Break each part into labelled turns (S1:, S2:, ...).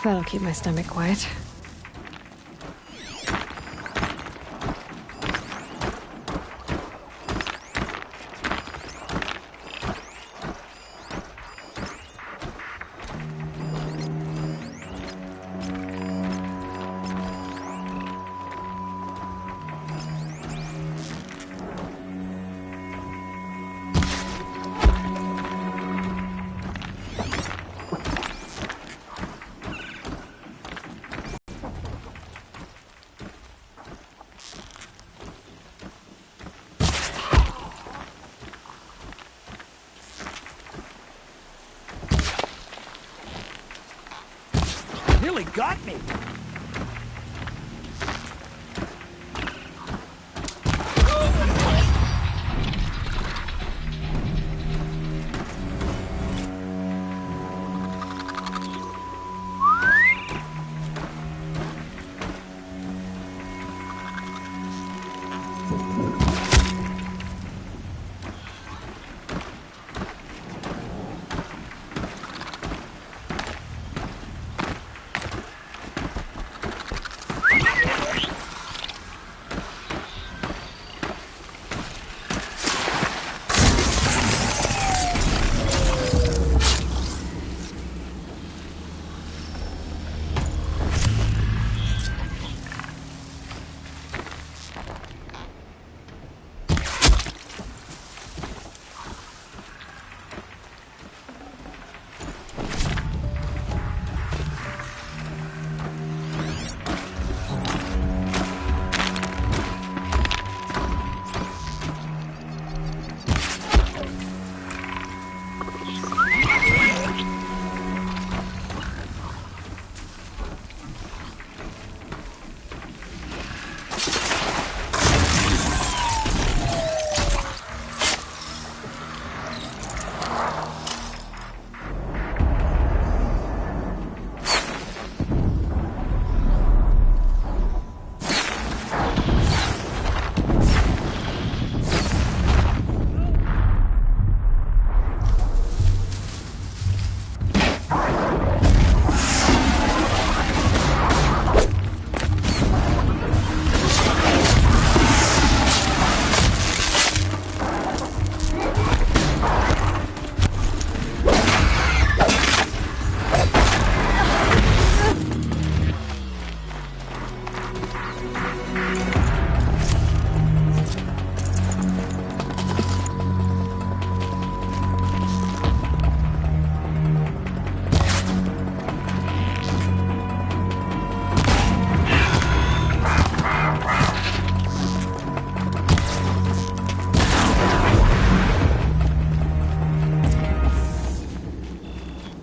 S1: That'll keep my stomach quiet.
S2: Nearly got me!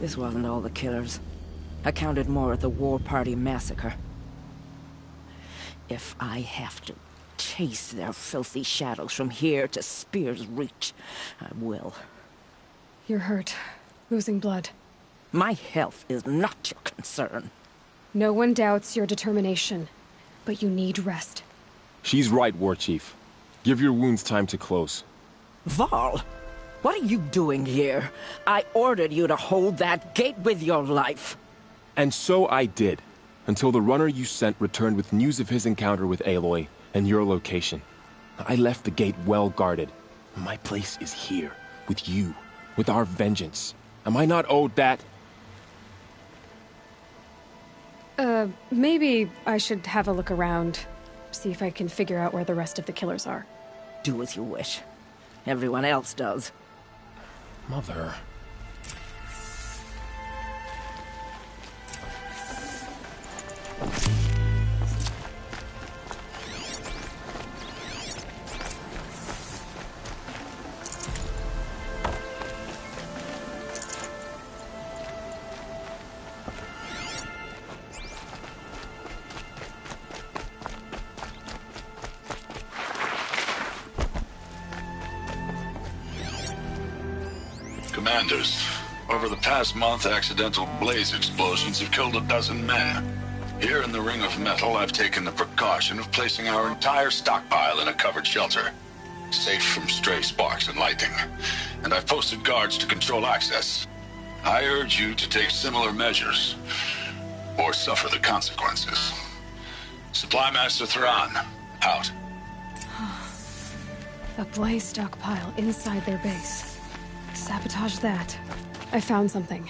S3: This wasn't all the killers. I counted more at the War Party massacre. If I have to chase their filthy shadows from here to Spear's Reach, I will.
S1: You're hurt. Losing blood.
S3: My health is not your concern.
S1: No one doubts your determination, but you need rest.
S4: She's right, War Chief. Give your wounds time to close.
S3: Varl, what are you doing here? I ordered you to hold that gate with your life.
S4: And so I did, until the runner you sent returned with news of his encounter with Aloy and your location. I left the gate well guarded. My place is here, with you, with our vengeance. Am I not owed that?
S1: Maybe I should have a look around. See if I can figure out where the rest of the killers are.
S3: Do as you wish. Everyone else does.
S4: Mother...
S5: Commanders, over the past month, accidental blaze explosions have killed 12 men. Here in the Ring of Metal, I've taken the precaution of placing our entire stockpile in a covered shelter, safe from stray sparks and lightning, and I've posted guards to control access. I urge you to take similar measures, or suffer the consequences. Supply Master Thrawn, out.
S1: A blaze stockpile inside their base. Sabotage that. I found something.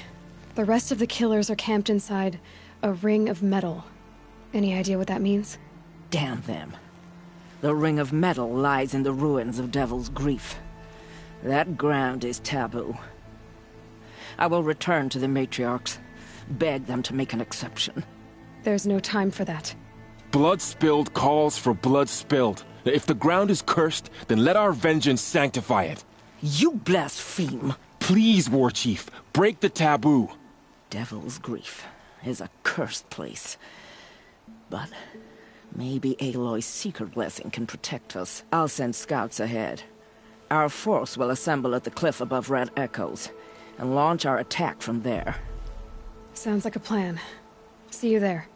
S1: The rest of the killers are camped inside a ring of metal. Any idea what that means?
S3: Damn them. The ring of metal lies in the ruins of Devil's Grief. That ground is taboo. I will return to the matriarchs, beg them to make an exception.
S1: There's no time for that.
S4: Blood spilled calls for blood spilled. If the ground is cursed, then let our vengeance sanctify it.
S3: You blaspheme!
S4: Please, War Chief, break the taboo.
S3: Devil's Grief is a cursed place. But maybe Aloy's secret blessing can protect us. I'll send scouts ahead. Our force will assemble at the cliff above Red Echoes, and launch our attack from there.
S1: Sounds like a plan. See you there.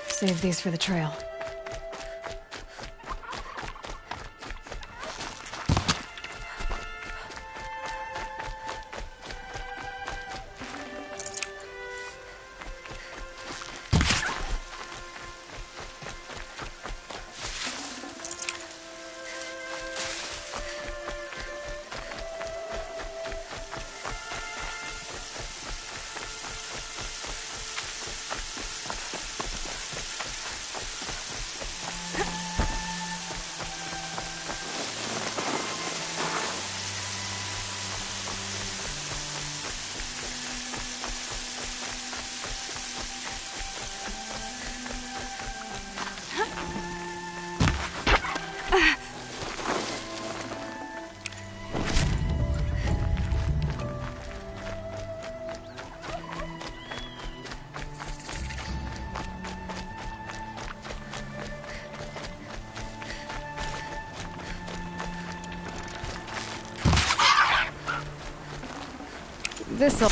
S1: Save these for the trail. This'll...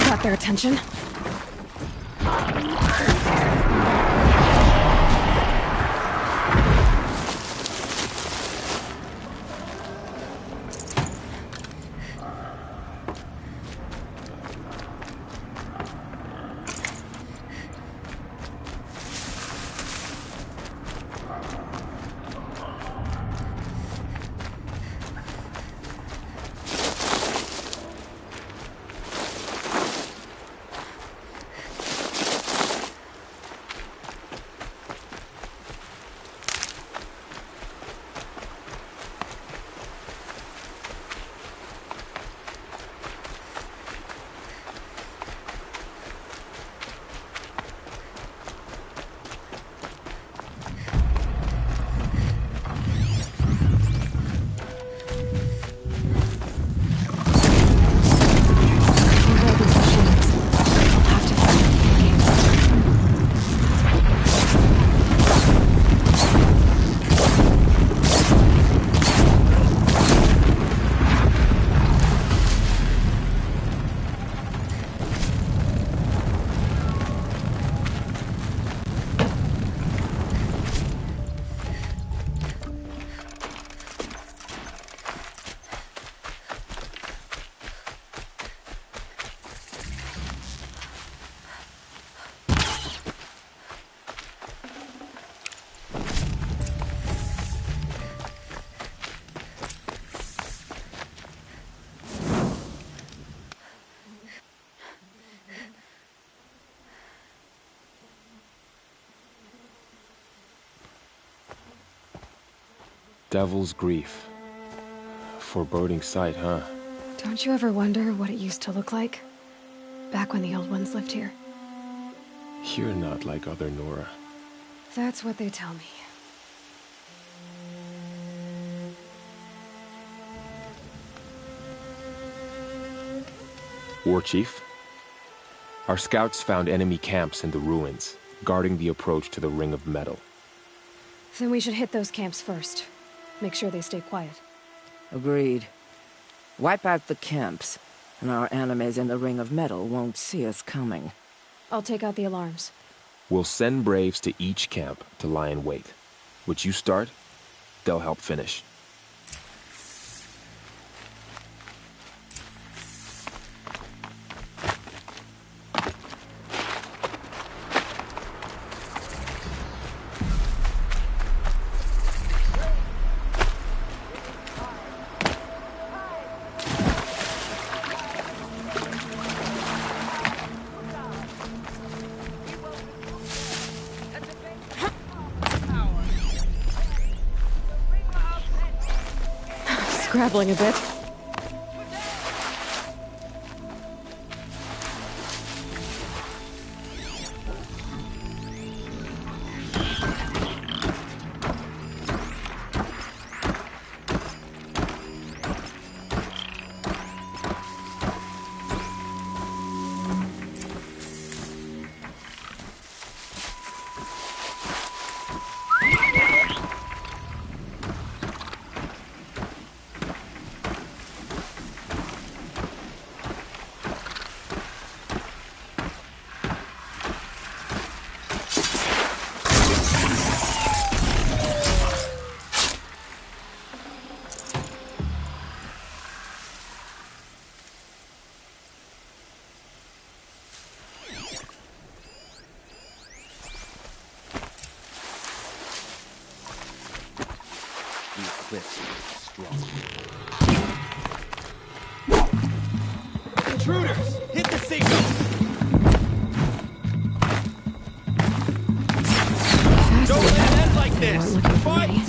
S1: got their attention.
S4: Devil's Grief. Foreboding sight, huh?
S1: Don't you ever wonder what it used to look like? Back when the old ones lived here.
S4: You're not like other Nora.
S1: That's what they tell me.
S4: War Chief? Our scouts found enemy camps in the ruins, guarding the approach to the Ring of Metal.
S1: Then we should hit those camps first. Make sure they stay quiet.
S3: Agreed. Wipe out the camps, and our enemies in the Ring of Metal won't see us coming.
S1: I'll take out the alarms.
S4: We'll send Braves to each camp to lie in wait. What you start, they'll help finish.
S1: Scrabbling a bit.
S2: Intruders! Hit the signal! Don't let it end like this! Fight!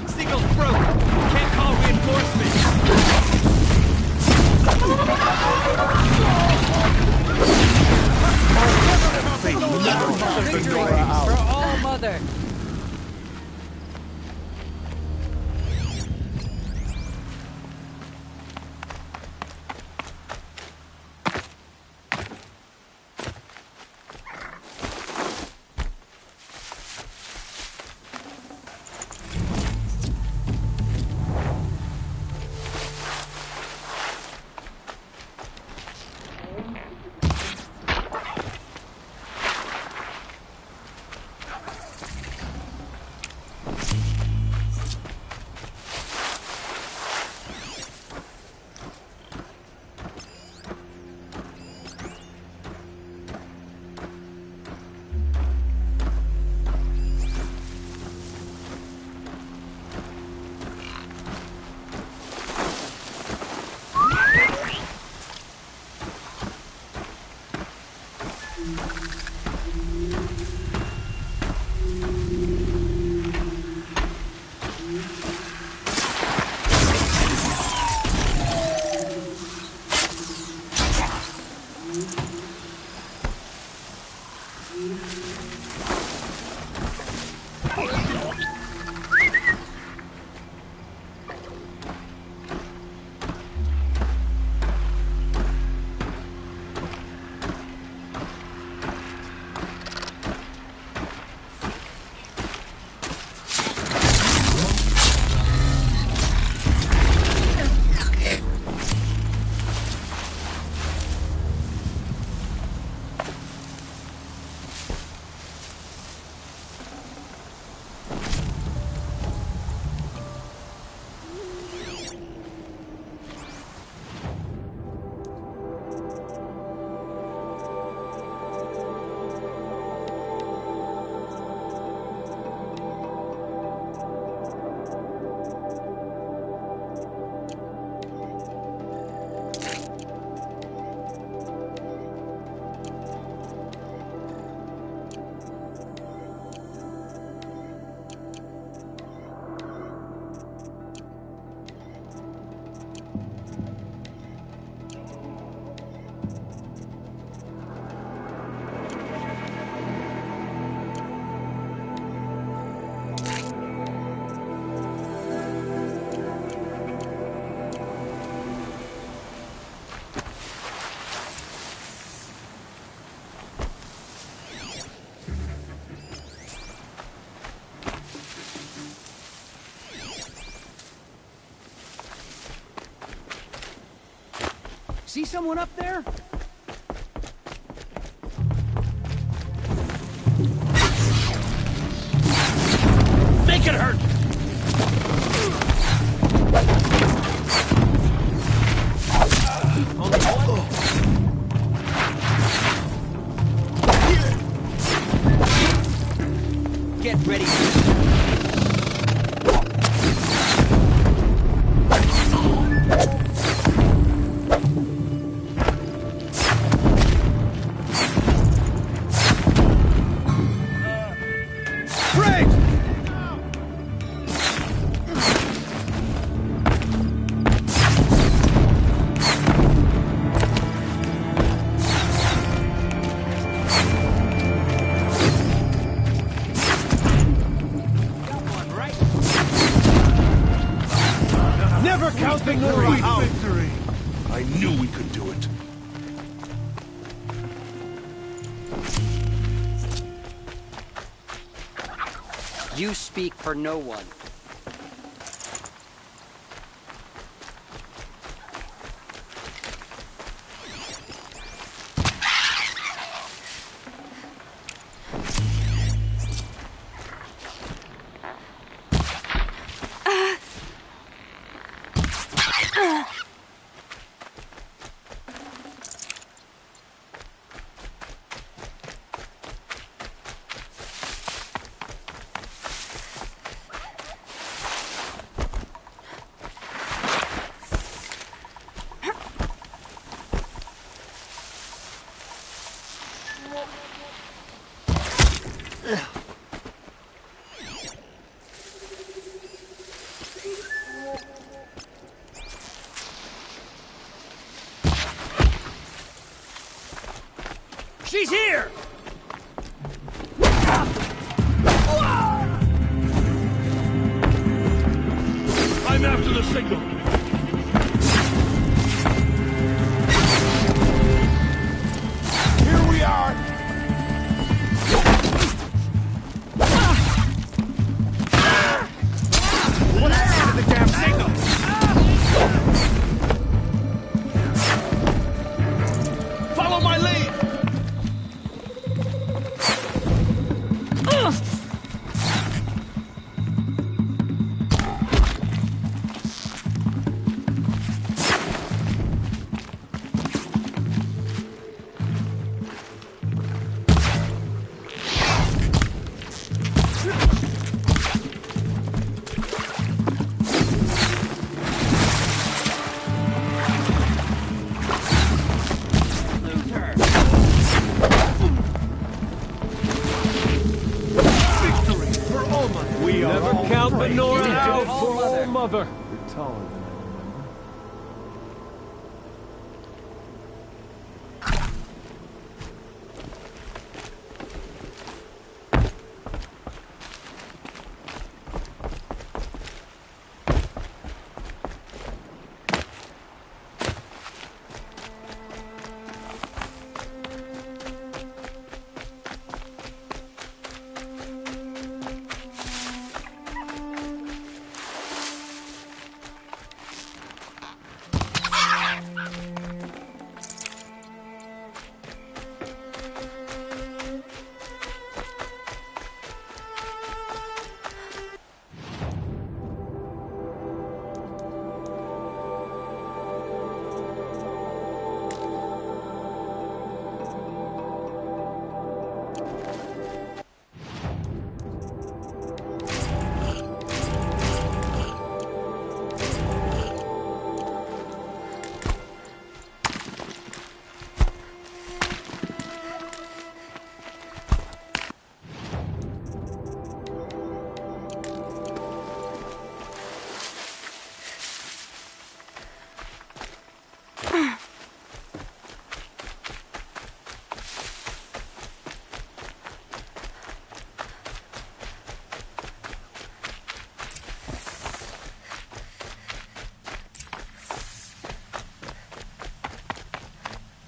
S2: Signal's broke! Can't call reinforcements! Victory for All Mother! See someone up there? Make it hurt! Only one? Get ready.
S6: Victory! I knew we could do it.
S7: You speak for no one.
S2: She's here!
S6: I'm after the signal. Here we are.
S2: What happened to the damn signal? Follow my lead!
S6: A Nora out for
S7: All
S6: all
S7: mother.
S6: mother.
S4: You're taller than I remember.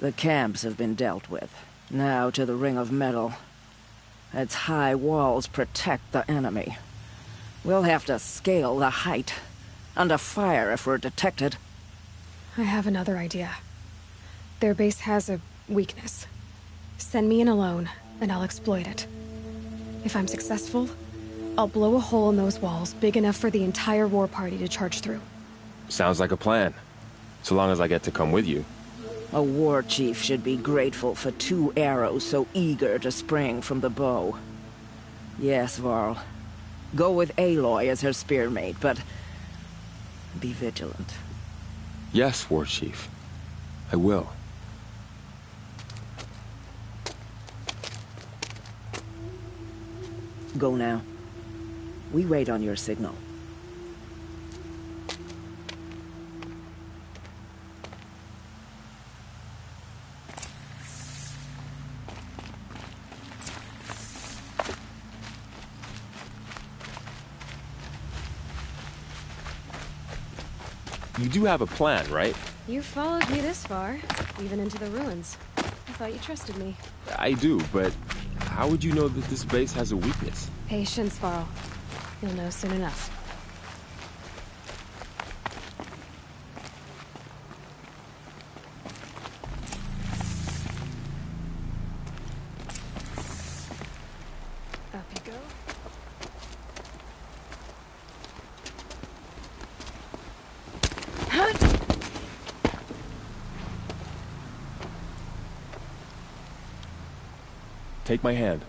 S3: The camps have been dealt with. Now to the Ring of Metal. Its high walls protect the enemy. We'll have to scale the height. Under fire if we're detected.
S1: I have another idea. Their base has a weakness. Send me in alone, and I'll exploit it. If I'm successful, I'll blow a hole in those walls big enough for the entire war party to charge through.
S4: Sounds like a plan. So long as I get to come with you.
S3: A war chief should be grateful for 2 arrows so eager to spring from the bow. Yes, Varl. Go with Aloy as her spearmate, but be vigilant.
S4: Yes, War Chief. I will.
S3: Go now. We wait on your signal.
S4: You do have a plan, right?
S1: You followed me this far, even into the ruins. I thought you trusted me.
S4: I do, but how would you know that this base has a weakness?
S1: Patience, Varl. You'll know soon enough. Up you go.
S4: Take my hand.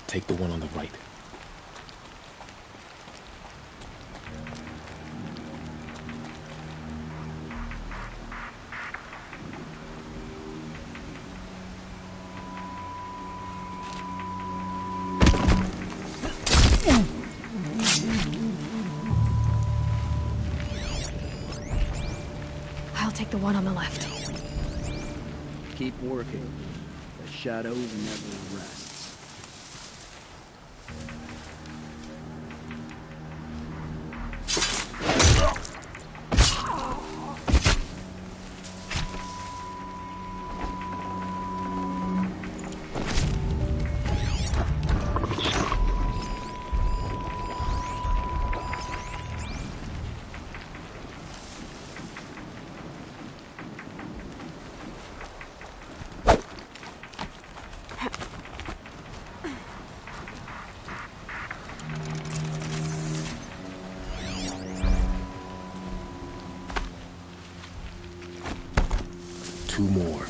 S4: Take the one on the right.
S1: I'll take the one on the left.
S8: Keep working. The shadow never rests.
S4: Two more.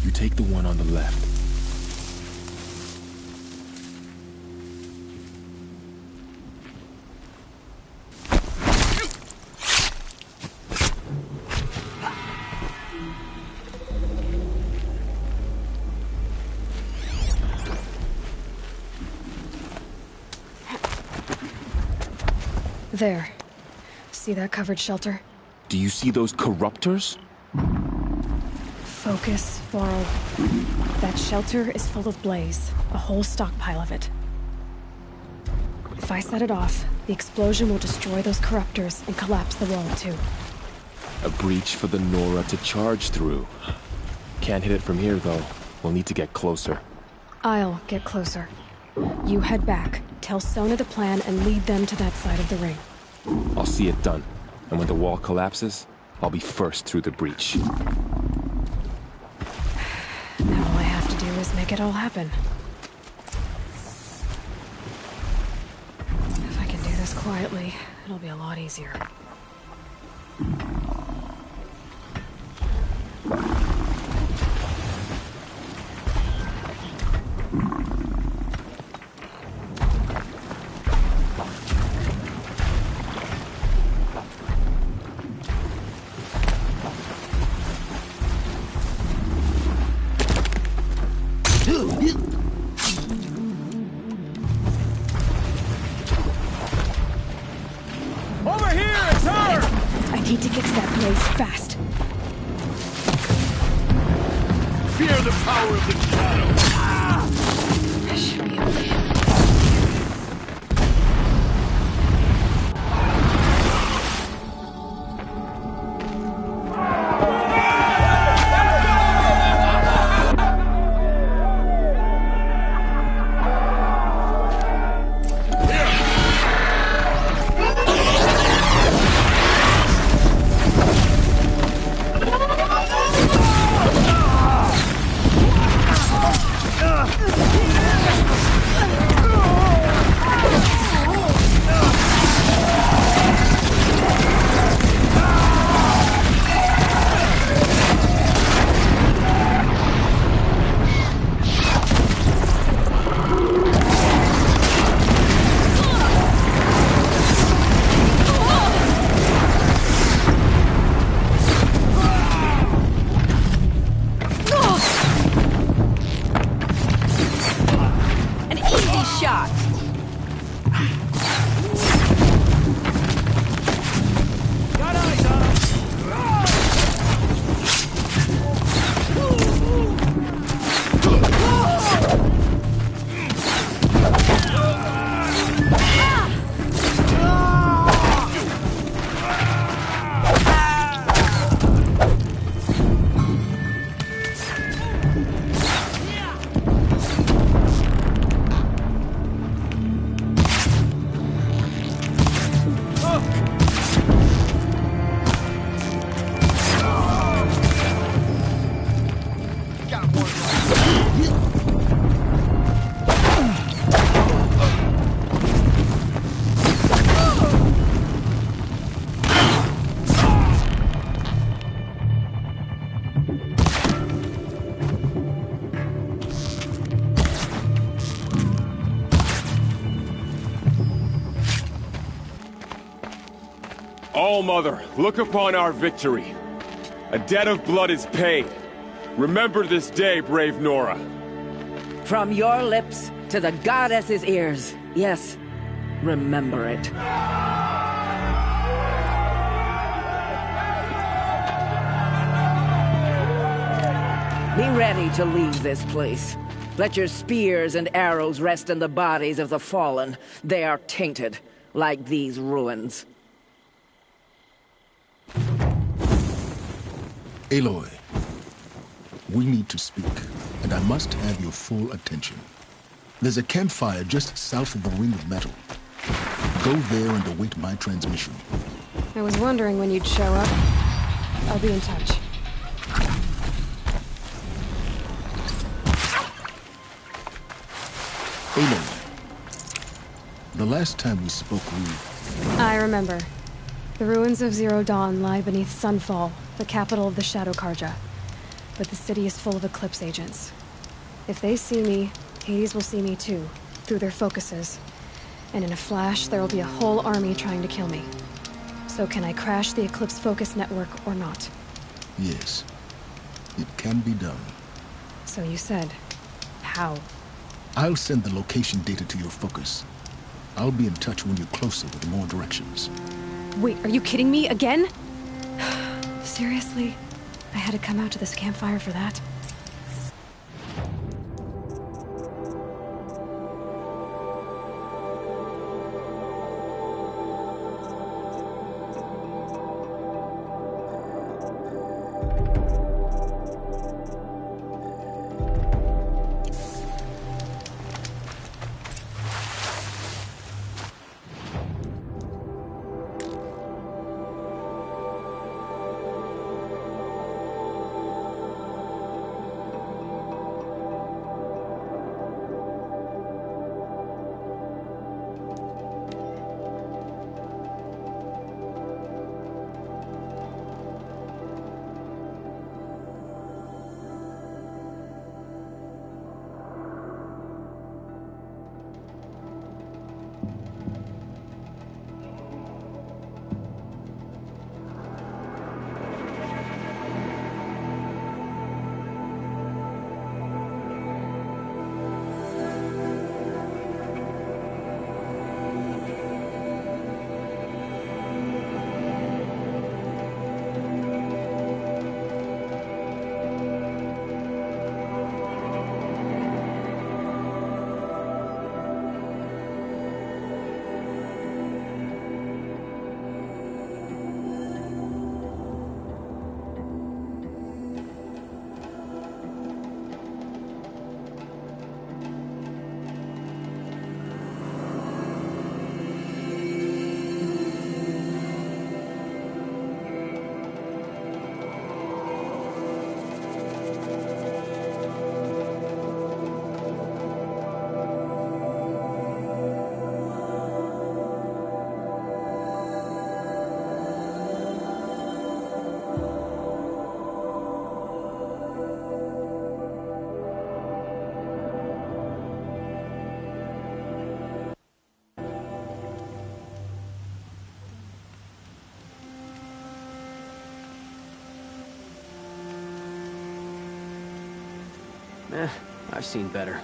S4: You take the one on the left.
S1: There. See that covered shelter?
S4: Do you see those corruptors?
S1: Focus, Varl. That shelter is full of blaze. A whole stockpile of it. If I set it off, the explosion will destroy those corruptors and collapse the wall, too.
S4: A breach for the Nora to charge through. Can't hit it from here, though. We'll need to get closer.
S1: I'll get closer. You head back, tell Sona the plan, and lead them to that side of the ring.
S4: I'll see it done. And when the wall collapses, I'll be first through the breach.
S1: Now all I have to do is make it all happen. If I can do this quietly, it'll be a lot easier.
S2: Over here! It's her!
S1: I need to get to that blaze fast.
S6: Fear the power of the shadow!
S1: I should be able to handle it.
S4: All-Mother, look upon our victory. A debt of blood is paid. Remember this day, brave Nora.
S3: From your lips to the goddess's ears. Yes, remember it. Be ready to leave this place. Let your spears and arrows rest in the bodies of the fallen. They are tainted, like these ruins.
S9: Aloy, we need to speak, and I must have your full attention. There's a campfire just south of the Ring of Metal. Go there and await my transmission.
S1: I was wondering when you'd show up. I'll be in touch.
S9: Aloy, the last time we spoke,
S1: I remember. The ruins of Zero Dawn lie beneath Sunfall, the capital of the Shadow Karja. But the city is full of Eclipse agents. If they see me, Hades will see me too, through their focuses. And in a flash, there will be a whole army trying to kill me. So can I crash the Eclipse focus network or not?
S9: Yes, it can be done.
S1: So you said, how?
S9: I'll send the location data to your focus. I'll be in touch when you're closer with more directions.
S1: Wait, are you kidding me again? Seriously? I had to come out to this campfire for that?
S7: I've seen better.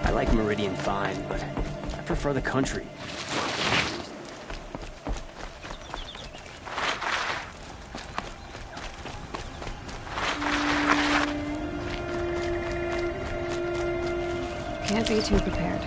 S7: I like Meridian fine, but I prefer the country.
S1: Can't be too prepared.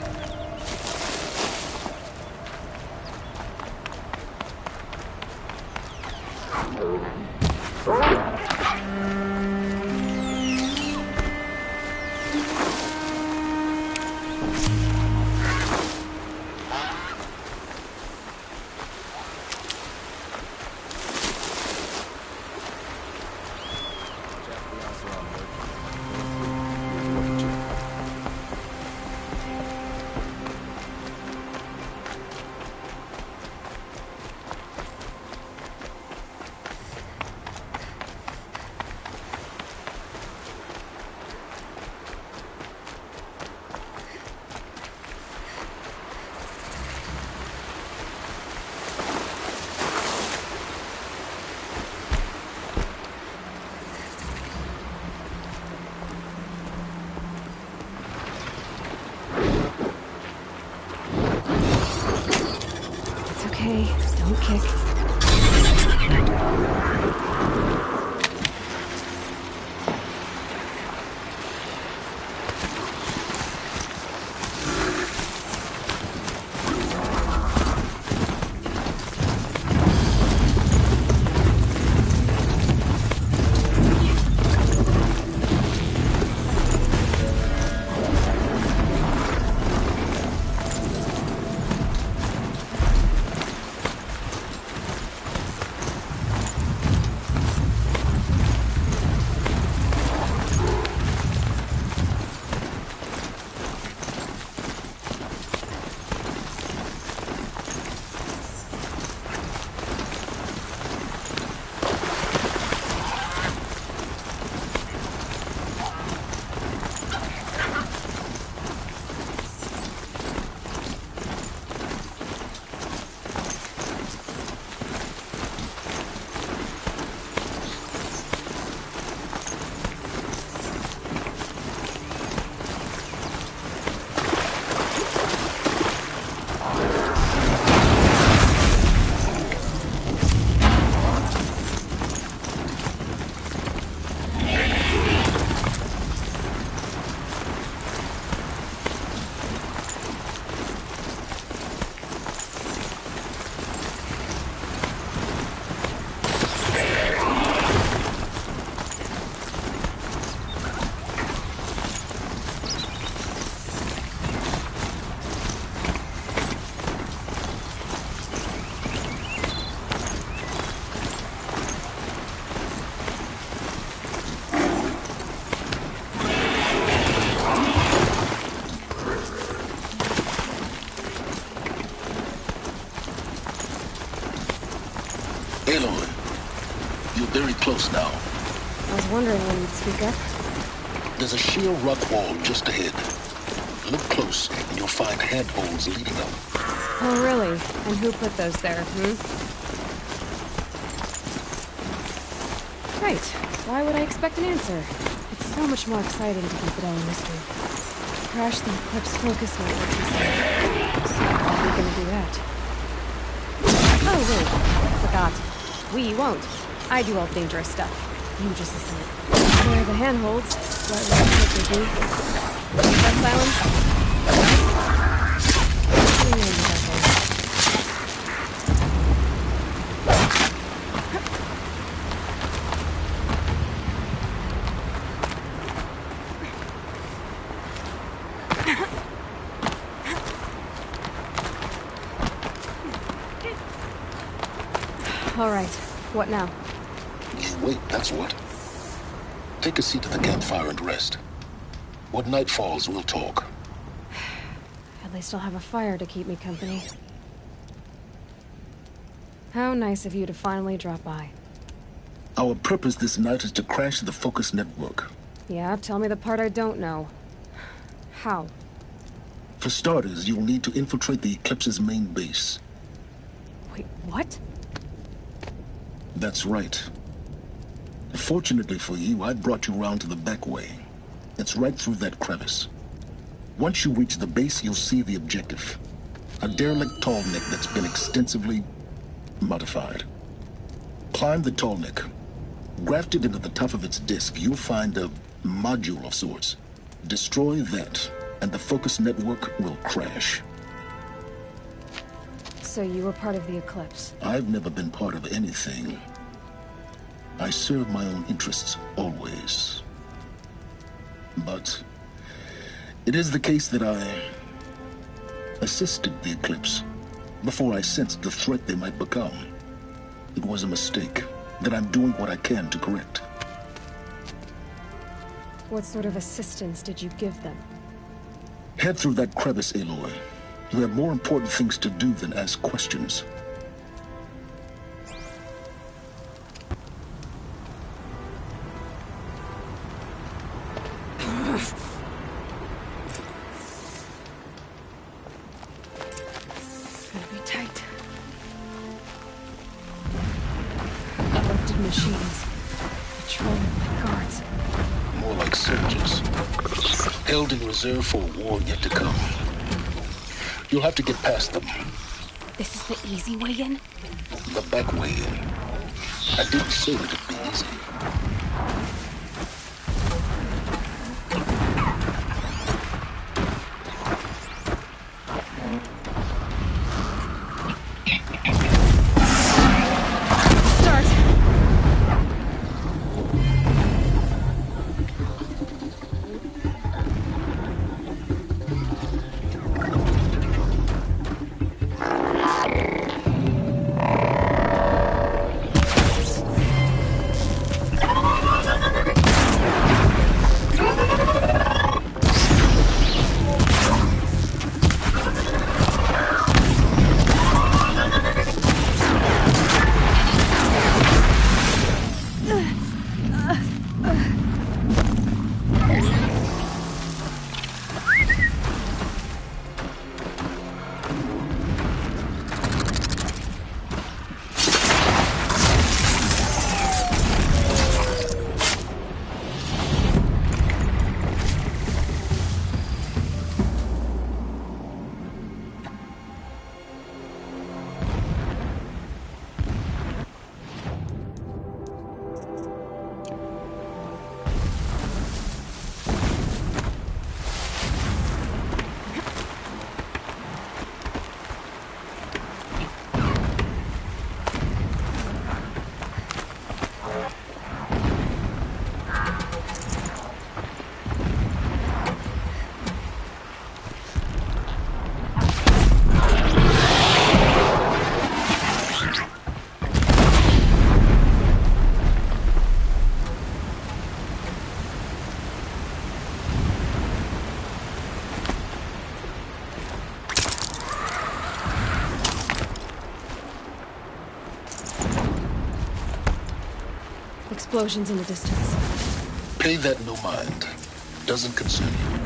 S1: Okay, don't kick.
S9: close now.
S1: I was wondering when you'd speak up.
S9: There's a sheer rock wall just ahead. Look close, and you'll find handholds leading up.
S1: Oh, really? And who put those there, Right. Why would I expect an answer? It's so much more exciting to keep it all a mystery. Crash the Eclipse focus network, he said. So how are we gonna do that? Oh, wait. Forgot. We won't. I do all the dangerous stuff. You just listen. There are the handholds. What will you do? That silence? What do you mean about that? All right. What now?
S9: You wait, that's what. Take a seat at the campfire and rest. When night falls, we'll talk.
S1: At least I'll have a fire to keep me company. How nice of you to finally drop by.
S9: Our purpose this night is to crash the Focus network.
S1: Yeah, tell me the part I don't know. How?
S9: For starters, you'll need to infiltrate the Eclipse's main base.
S1: Wait, what?
S9: That's right. Fortunately for you, I brought you round to the back way. It's right through that crevice. Once you reach the base, you'll see the objective. A derelict tallneck that's been extensively modified. Climb the tallneck. Grafted into the top of its disk, you'll find a module of sorts. Destroy that, and the Focus network will crash.
S1: So you were part of the Eclipse?
S9: I've never been part of anything. I serve my own interests, always. But it is the case that I assisted the Eclipse before I sensed the threat they might become. It was a mistake that I'm doing what I can to correct.
S1: What sort of assistance did you give them?
S9: Head through that crevice, Aloy. You have more important things to do than ask questions.
S1: It's gonna be tight. Corrupted machines. Patrolling like guards.
S9: More like soldiers. Held in reserve for a war yet to come. You'll have to get past them.
S1: This is the easy way in?
S9: The back way in. I didn't say it'd be easy.
S1: explosions in the distance.
S9: Pay that no mind. Doesn't concern you.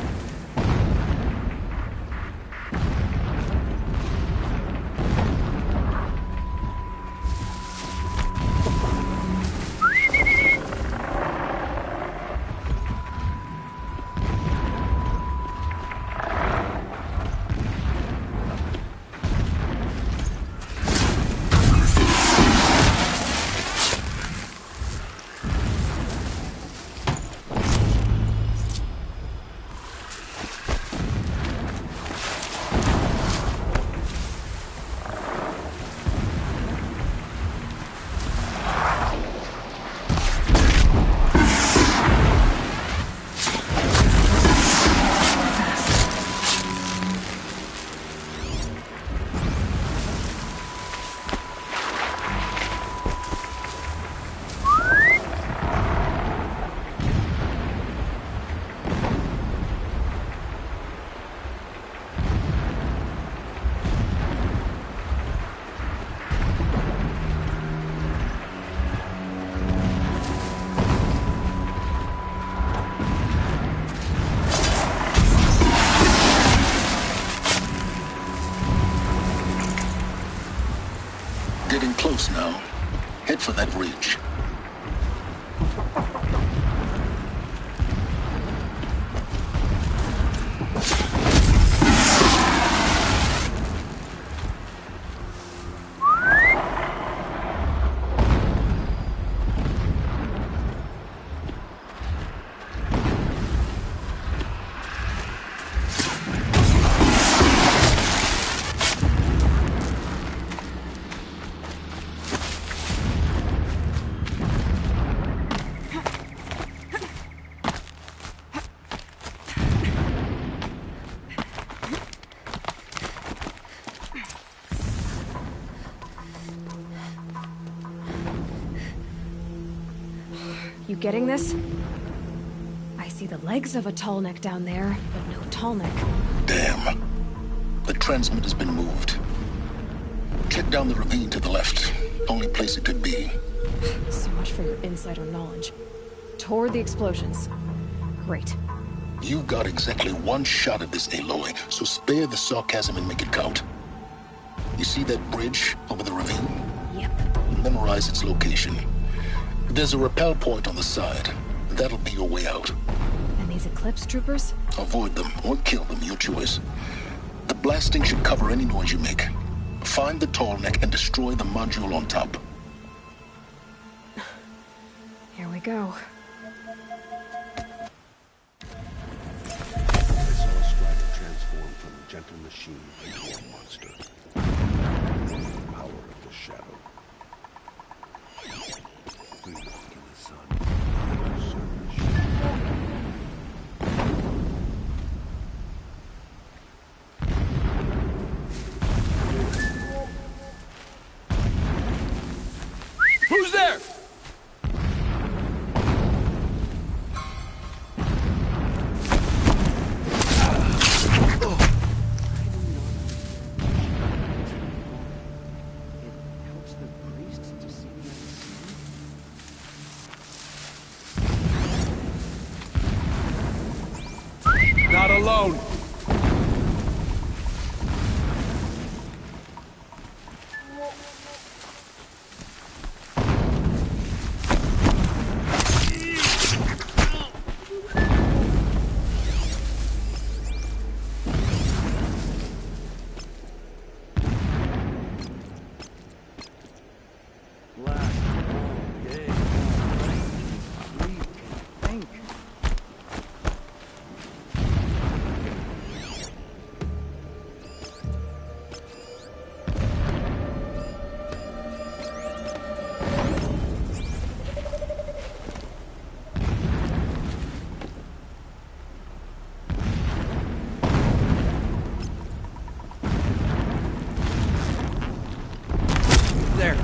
S9: Getting close now. Head for that ridge.
S1: You getting this? I see the legs of a tall neck down there, but no tall neck.
S9: Damn. The transmit has been moved. Check down the ravine to the left. Only place it could be.
S1: So much for your insider knowledge. Toward the explosions. Great.
S9: You've got exactly one shot at this, Aloy, so spare the sarcasm and make it count. You see that bridge over the ravine?
S1: Yep.
S9: Memorize its location. There's a rappel point on the side. That'll be your way out.
S1: And these Eclipse troopers?
S9: Avoid them or kill them, your choice. The blasting should cover any noise you make. Find the tall neck and destroy the module on top.
S1: Here we go.
S6: I saw a strider transform from a gentle machine into a monster. The power of the shadow. We walk in the sun. Serve the shadow.
S2: Who's there? Not alone. There.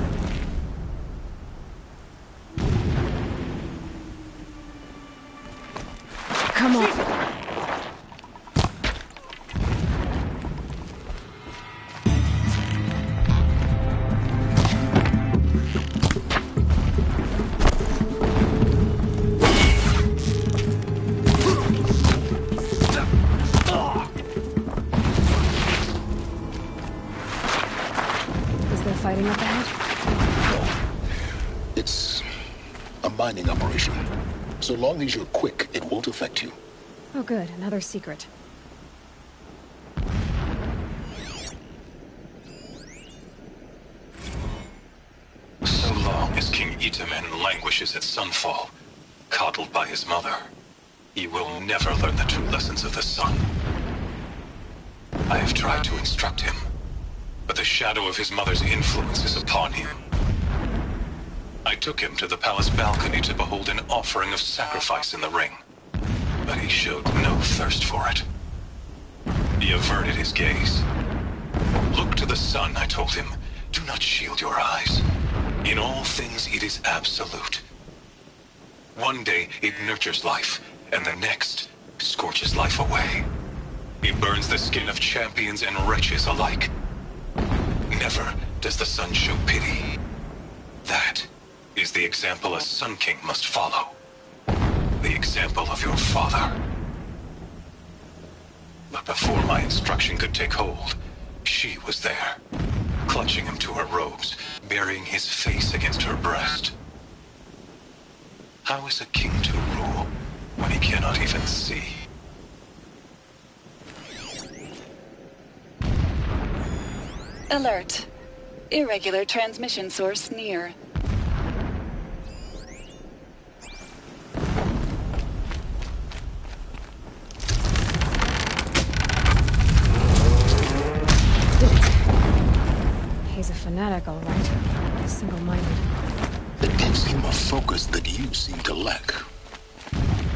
S1: Come on.
S9: mining operation. So long as you're quick, it won't affect you.
S1: Oh good, another secret.
S10: So long as King Itamen languishes at Sunfall, coddled by his mother, he will never learn the true lessons of the sun. I have tried to instruct him, but the shadow of his mother's influence is upon him. I took him to the palace balcony to behold an offering of sacrifice in the ring, but he showed no thirst for it. He averted his gaze. Look to the sun, I told him. Do not shield your eyes. In all things, it is absolute. One day, it nurtures life, and the next, scorches life away. It burns the skin of champions and wretches alike. Never does the sun show pity. That is the example a Sun King must follow. The example of your father. But before my instruction could take hold, she was there, clutching him to her robes, burying his face against her breast. How is a king to rule when he cannot even see?
S11: Alert. Irregular transmission source near.
S1: He's a fanatic, all right. Single-minded.
S9: It gives him a focus that you seem to lack.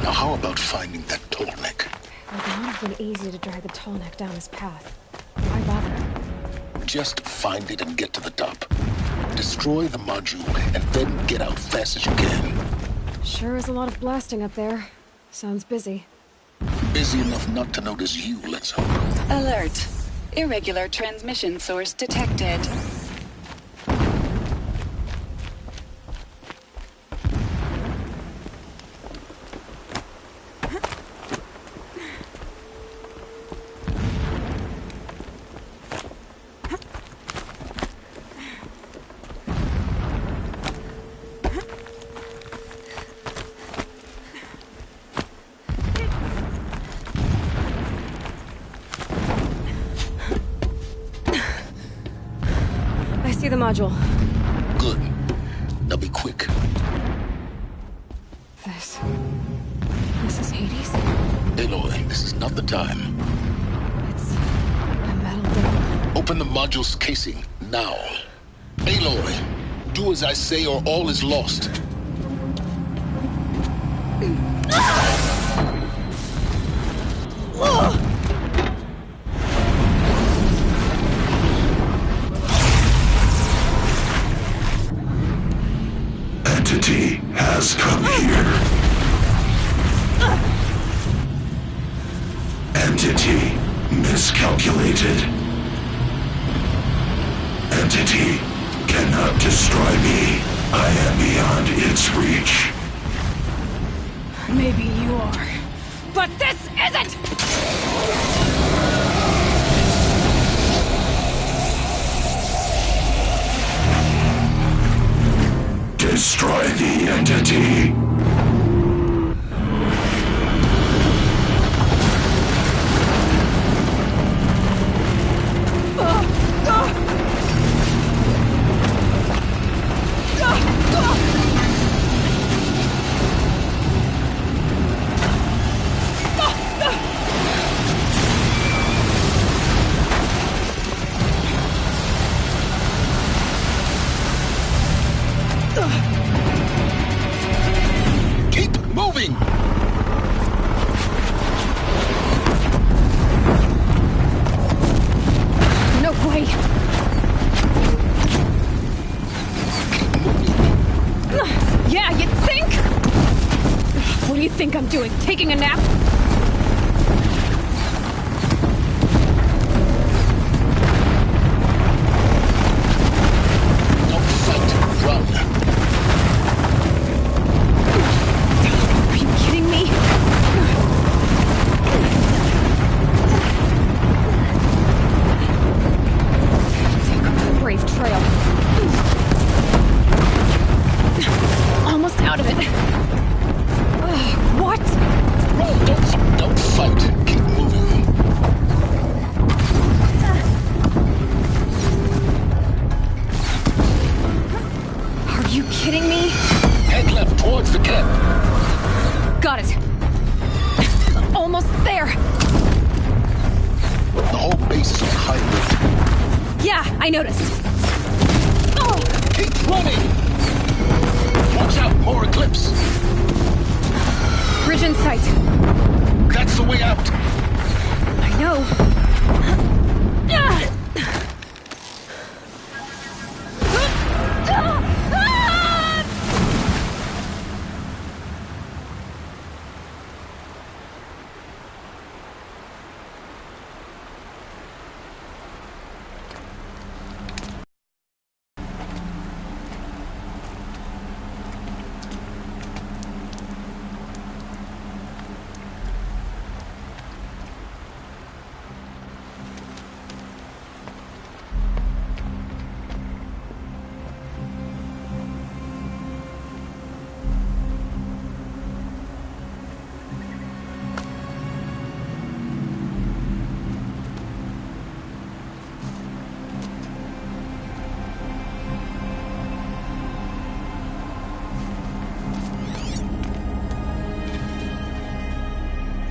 S9: Now how about finding that Tallneck?
S1: It would not have been easy to drag the Tallneck down his path. Why bother?
S9: Just find it and get to the top. Destroy the module, and then get out fast as you can.
S1: Sure is a lot of blasting up there. Sounds busy.
S9: Busy enough not to notice you, let's hope.
S11: Alert. Irregular transmission source detected.
S1: I see the module.
S9: Good. Now be quick.
S1: This is Hades?
S9: Aloy, this is not the time.
S1: It's a metal dome.
S9: Open the module's casing, now. Aloy, do as I say or all is lost.
S12: Entity has come here. Entity miscalculated. Entity cannot destroy me. I am beyond its reach.
S13: Maybe you are, but this isn't!
S12: Destroy the entity.
S1: there!
S9: The whole base is on high alert.
S1: Yeah, I noticed. Oh!
S9: Keep running! Watch out, more Eclipse!
S1: Bridge in sight.
S9: That's the way out.
S1: I know.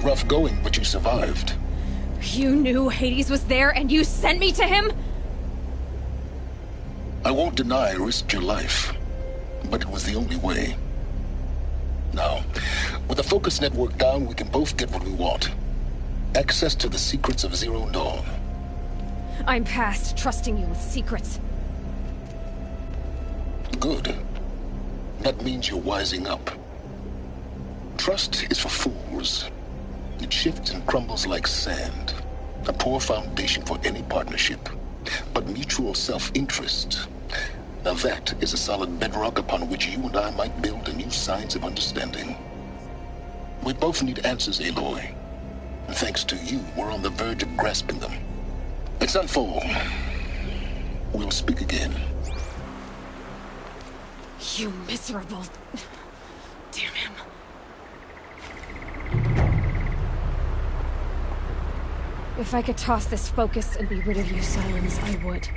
S9: Rough going, but you survived.
S1: You knew Hades was there and you sent me to him?
S9: I won't deny I risked your life, but it was the only way. Now, with the focus network down, we can both get what we want. Access to the secrets of Zero Dawn.
S1: I'm past trusting you with secrets.
S9: Good. That means you're wising up. Trust is for fools. It shifts and crumbles like sand. A poor foundation for any partnership. But mutual self-interest, now that is a solid bedrock upon which you and I might build a new science of understanding. We both need answers, Aloy. And thanks to you, we're on the verge of grasping them. It's unfold. We'll speak again.
S1: You miserable... Damn him. If I could toss this focus and be rid of you, Silence, I would.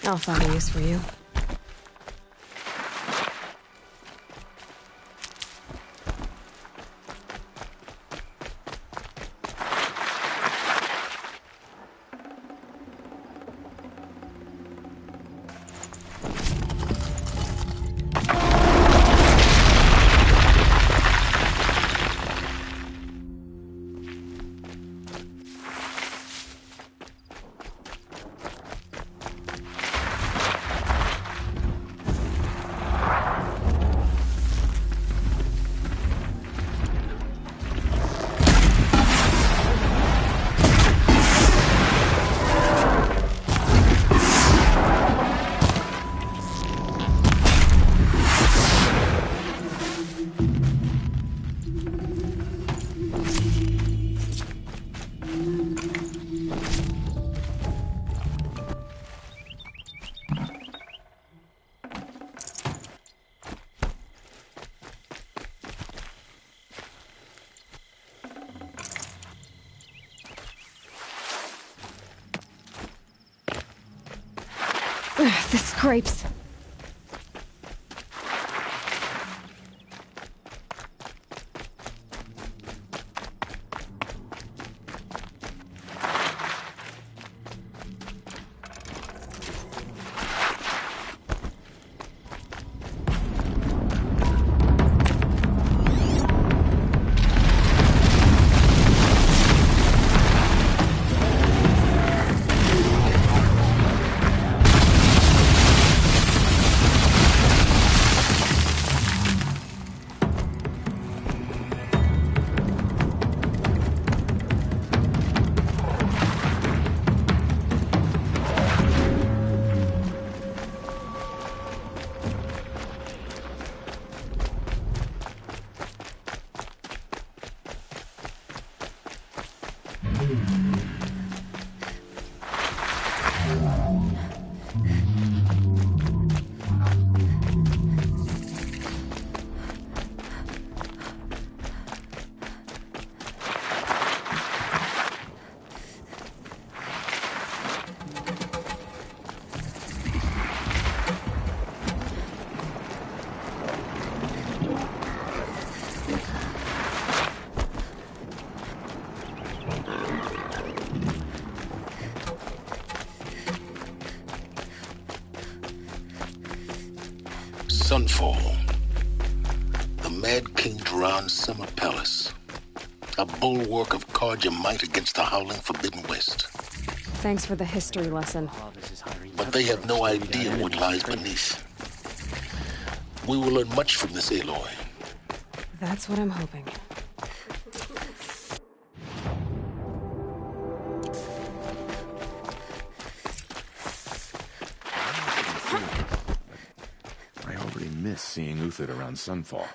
S1: I'll find a use for you. The scrapes.
S12: Sunfall. The Mad King Duran's summer palace. A bulwark of Carja might against the howling Forbidden West.
S1: Thanks for the history lesson.
S12: But they have no idea what lies beneath. We will learn much from this Aloy.
S1: That's what I'm hoping.
S14: Miss seeing Uthid around Sunfall.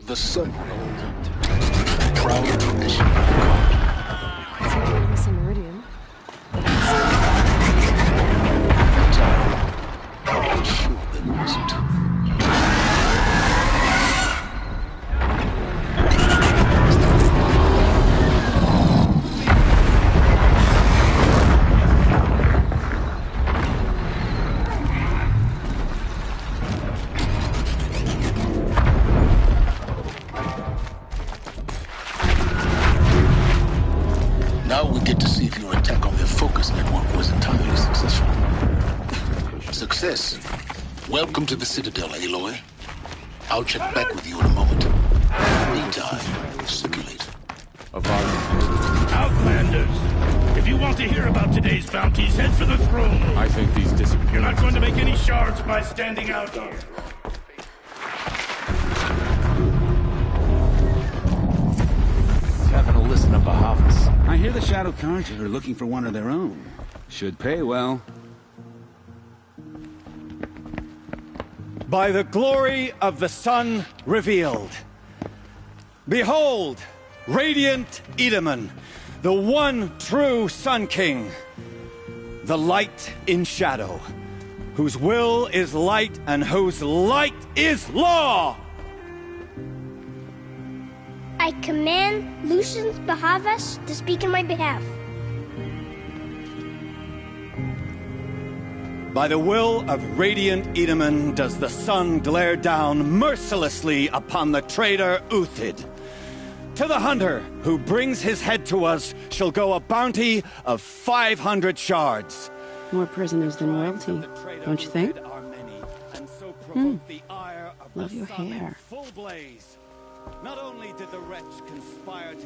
S12: The Sunworld. Proud tradition.
S1: It's not like this in Meridian.
S12: I'm sure there wasn't. Now we get to see if your attack on their focus network was entirely successful. Success. Welcome to the Citadel, Aloy. I'll check back with you in a moment. Meantime, circulate.
S2: Outlanders! If you want to hear about today's bounties, head for the throne.
S4: I think these disappear.
S2: You're not going to make any shards by standing out here.
S15: Having a listen to Bahavas.
S16: I hear the Shadow Carja are looking for one of their own. Should pay well.
S2: by the glory of the sun revealed. Behold, radiant Edaman, the one true Sun King, the light in shadow, whose will is light and whose light is law!
S15: I command Lucius Bahavas to speak in my behalf.
S2: By the will of radiant Edaman does the sun glare down mercilessly upon the traitor Uthid. To the hunter who brings his head to us shall go a bounty of 500 shards.
S16: More prisoners than royalty, don't you think? Love your hair.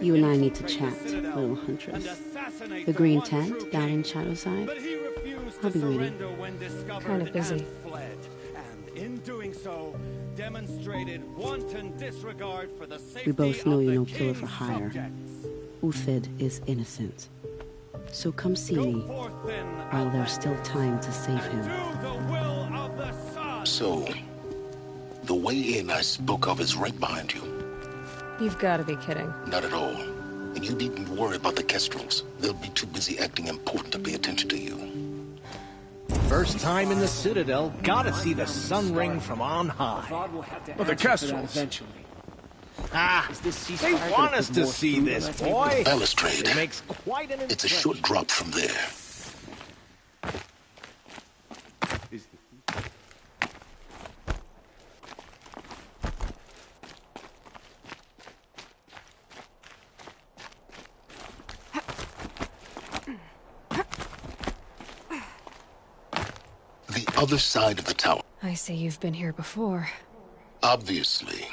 S16: You and I need to chat, little huntress. The green tent down in Shadowside? I'll be waiting.
S1: Kind of busy.
S16: We both know you're no killer for hire. Uthid is innocent. So come see me, while there's still time to save him.
S12: So, the way in I spoke of is right behind you.
S1: You've got to be kidding.
S12: Not at all. And you needn't worry about the Kestrels. They'll be too busy acting important to pay attention to you.
S17: First time in the Citadel, gotta see the sun ring from on high.
S14: But the Kestrels.
S17: They want us to see this, boy.
S12: Balustrade.
S17: It makes quite an
S12: It's a short drop from there. The other side of the tower.
S1: I see you've been here before.
S12: Obviously.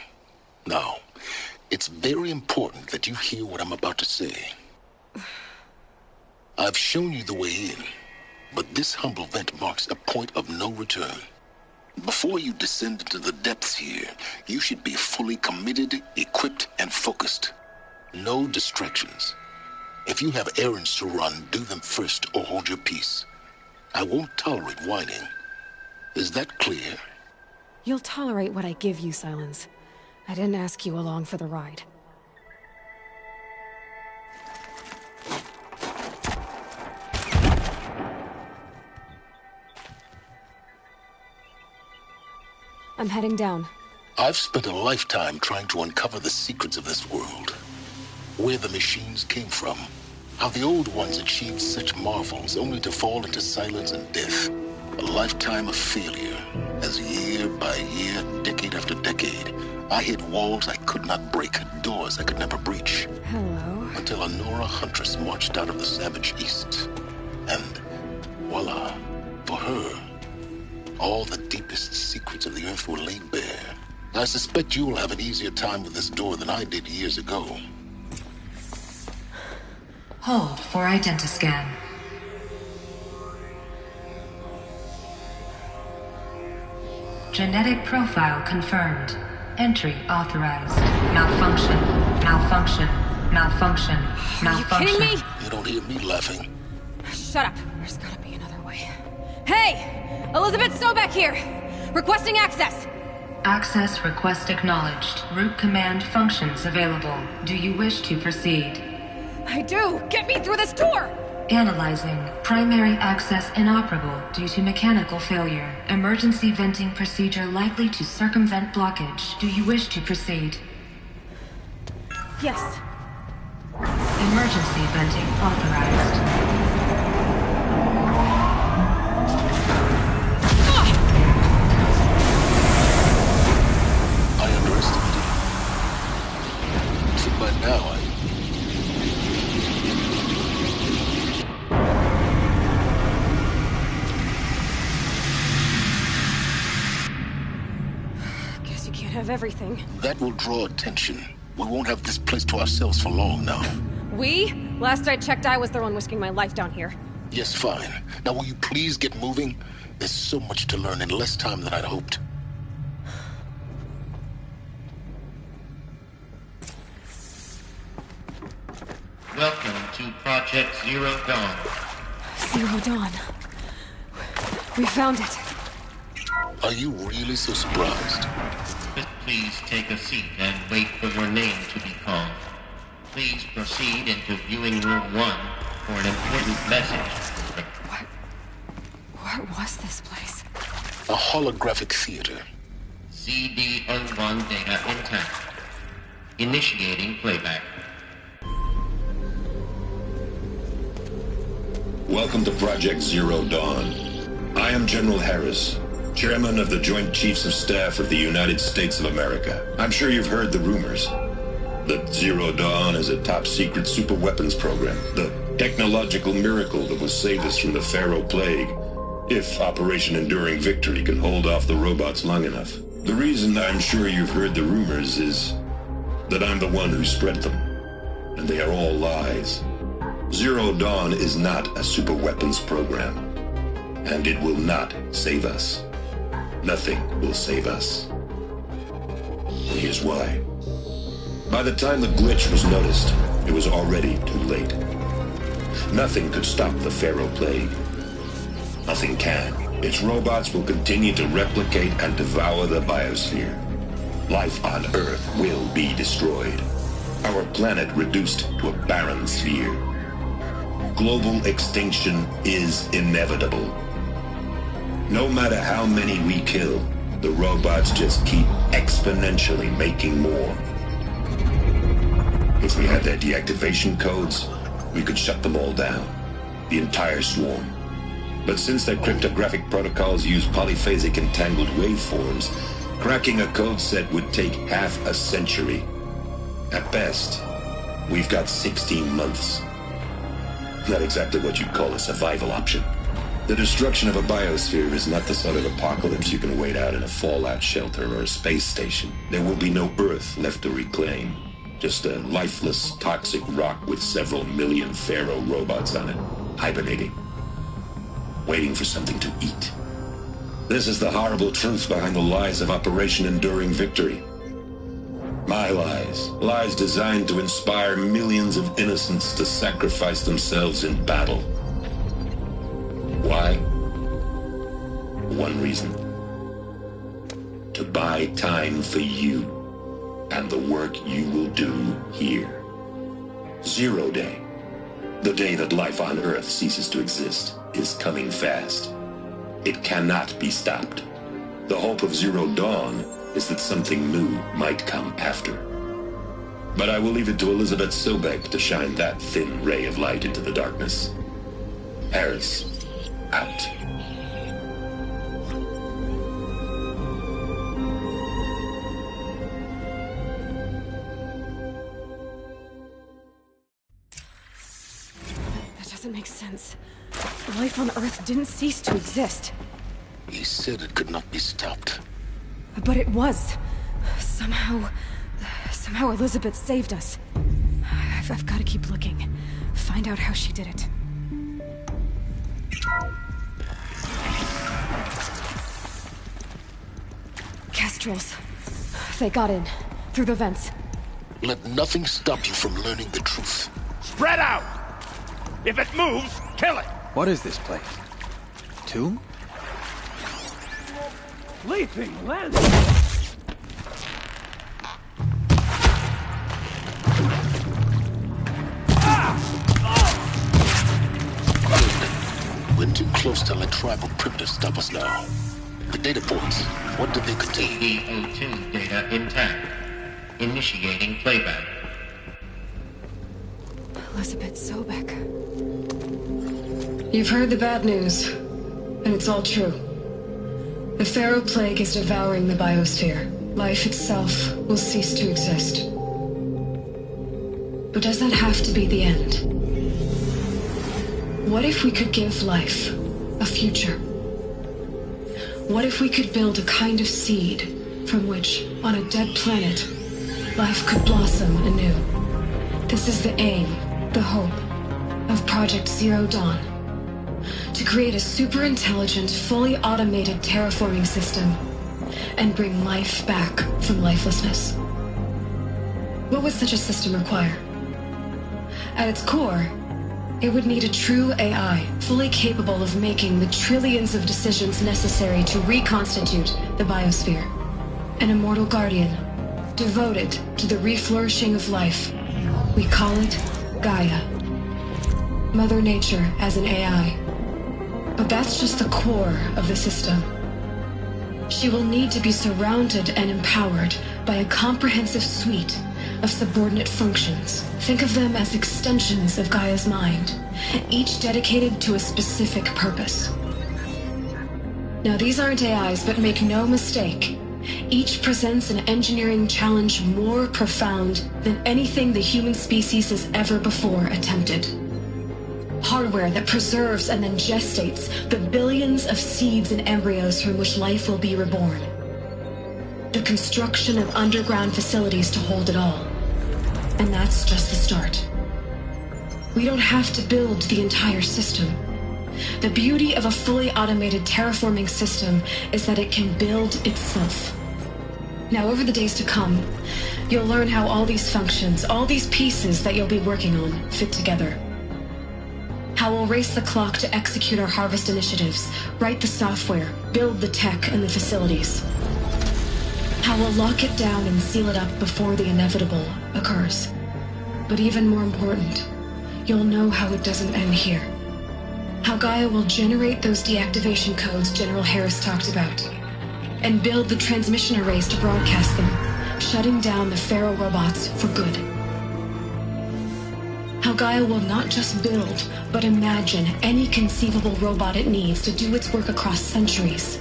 S12: Now, it's very important that you hear what I'm about to say. I've shown you the way in, but this humble vent marks a point of no return. Before you descend into the depths here, you should be fully committed, equipped, and focused. No distractions. If you have errands to run, do them first or hold your peace. I won't tolerate whining. Is that clear?
S1: You'll tolerate what I give you, Silence. I didn't ask you along for the ride. I'm heading down.
S12: I've spent a lifetime trying to uncover the secrets of this world. Where the machines came from. How the old ones achieved such marvels only to fall into silence and death. A lifetime of failure, as year by year, decade after decade, I hit walls I could not break, doors I could never breach.
S1: Hello.
S12: Until a Nora huntress marched out of the savage east. And voila, for her, all the deepest secrets of the earth were laid bare. I suspect you'll have an easier time with this door than I did years ago.
S18: Hold for identiscan. Genetic profile confirmed. Entry authorized. Malfunction. Malfunction. Malfunction. Malfunction.
S1: Are you kidding me?
S12: You don't hear me laughing.
S1: Shut up. There's gotta be another way. Hey! Elizabeth Sobek here! Requesting access!
S18: Access request acknowledged. Root command functions available. Do you wish to proceed?
S1: I do! Get me through this door!
S18: Analyzing. Primary access inoperable due to mechanical failure. Emergency venting procedure likely to circumvent blockage. Do you wish to proceed?
S1: Yes.
S18: Emergency venting authorized.
S12: I underestimated you. So by now,
S1: Guess you can't have everything.
S12: that will draw attention. We won't have this place to ourselves for long now.
S1: We? Last I checked, I was the one risking my life down here.
S12: Yes, fine. Now will you please get moving? There's so much to learn in less time than I'd hoped.
S19: Welcome to Project Zero Dawn.
S1: Zero Dawn. We found it.
S12: Are you really so surprised?
S19: Please take a seat and wait for your name to be called. Please proceed into viewing room 1 for an important message.
S1: What was this place?
S12: A holographic theater.
S19: CD-01 data intact. Initiating playback.
S5: Welcome to Project Zero Dawn. I am General Harris, Chairman of the Joint Chiefs of Staff of the United States of America. I'm sure you've heard the rumors that Zero Dawn is a top-secret superweapons program, the technological miracle that will save us from the Pharaoh Plague, if Operation Enduring Victory can hold off the robots long enough. The reason I'm sure you've heard the rumors is that I'm the one who spread them, and they are all lies. Zero Dawn is not a superweapons program, and it will not save us. Nothing will save us. And here's why. By the time the glitch was noticed, it was already too late. Nothing could stop the Pharaoh Plague. Nothing can. Its robots will continue to replicate and devour the biosphere. Life on Earth will be destroyed. Our planet reduced to a barren sphere. Global extinction is inevitable. No matter how many we kill, the robots just keep exponentially making more. If we had their deactivation codes, we could shut them all down. The entire swarm. But since their cryptographic protocols use polyphasic entangled waveforms, cracking a code set would take half a century. At best, we've got 16 months. Not exactly what you'd call a survival option. The destruction of a biosphere is not the sort of apocalypse you can wait out in a fallout shelter or a space station. There will be no Earth left to reclaim. Just a lifeless, toxic rock with several million Pharaoh robots on it, hibernating, waiting for something to eat. This is the horrible truth behind the lies of Operation Enduring Victory. My lies. Lies designed to inspire millions of innocents to sacrifice themselves in battle. Why? One reason. To buy time for you and the work you will do here. Zero Day, the day that life on Earth ceases to exist, is coming fast. It cannot be stopped. The hope of Zero Dawn is that something new might come after. But I will leave it to Elizabeth Sobek to shine that thin ray of light into the darkness. Harris, out.
S1: That doesn't make sense. Life on Earth didn't cease to exist.
S12: He said it could not be stopped.
S1: But it was. Somehow Elizabeth saved us. I've got to keep looking. Find out how she did it. Kestrels. They got in. Through the vents.
S12: Let nothing stop you from learning the truth.
S17: Spread out! If it moves, kill it!
S8: What is this place? Tomb?
S17: Leaping Lens!
S12: We're too close to let tribal primitives stop us now. The data points, what did they contain?
S19: CD-02 data intact. Initiating playback.
S1: Elizabeth Sobek. You've heard the bad news, and it's all true. The Pharaoh Plague is devouring the biosphere. Life itself will cease to exist. But does that have to be the end? What if we could give life a future? What if we could build a kind of seed from which, on a dead planet, life could blossom anew? This is the aim, the hope, of Project Zero Dawn. To create a super-intelligent, fully automated terraforming system and bring life back from lifelessness. What would such a system require? At its core,
S18: It would need a true AI, fully capable of making the trillions of decisions necessary to reconstitute the biosphere. An immortal guardian, devoted to the reflourishing of life. We call it Gaia. Mother Nature as an AI. But that's just the core of the system. She will need to be surrounded and empowered by a comprehensive suite of subordinate functions. Think of them as extensions of Gaia's mind, each dedicated to a specific purpose. Now, these aren't AIs, but make no mistake, each presents an engineering challenge more profound than anything the human species has ever before attempted. Hardware that preserves and then gestates the billions of seeds and embryos from which life will be reborn. The construction of underground facilities to hold it all. And that's just the start. We don't have to build the entire system. The beauty of a fully automated terraforming system is that it can build itself. Now, over the days to come, you'll learn how all these functions, all these pieces that you'll be working on, fit together. How we'll race the clock to execute our harvest initiatives, write the software, build the tech and the facilities. How we'll lock it down and seal it up before the inevitable occurs. But even more important, you'll know how it doesn't end here. How Gaia will generate those deactivation codes General Harris talked about, and build the transmission arrays to broadcast them, shutting down the Pharaoh robots for good. How Gaia will not just build, but imagine any conceivable robot it needs to do its work across centuries.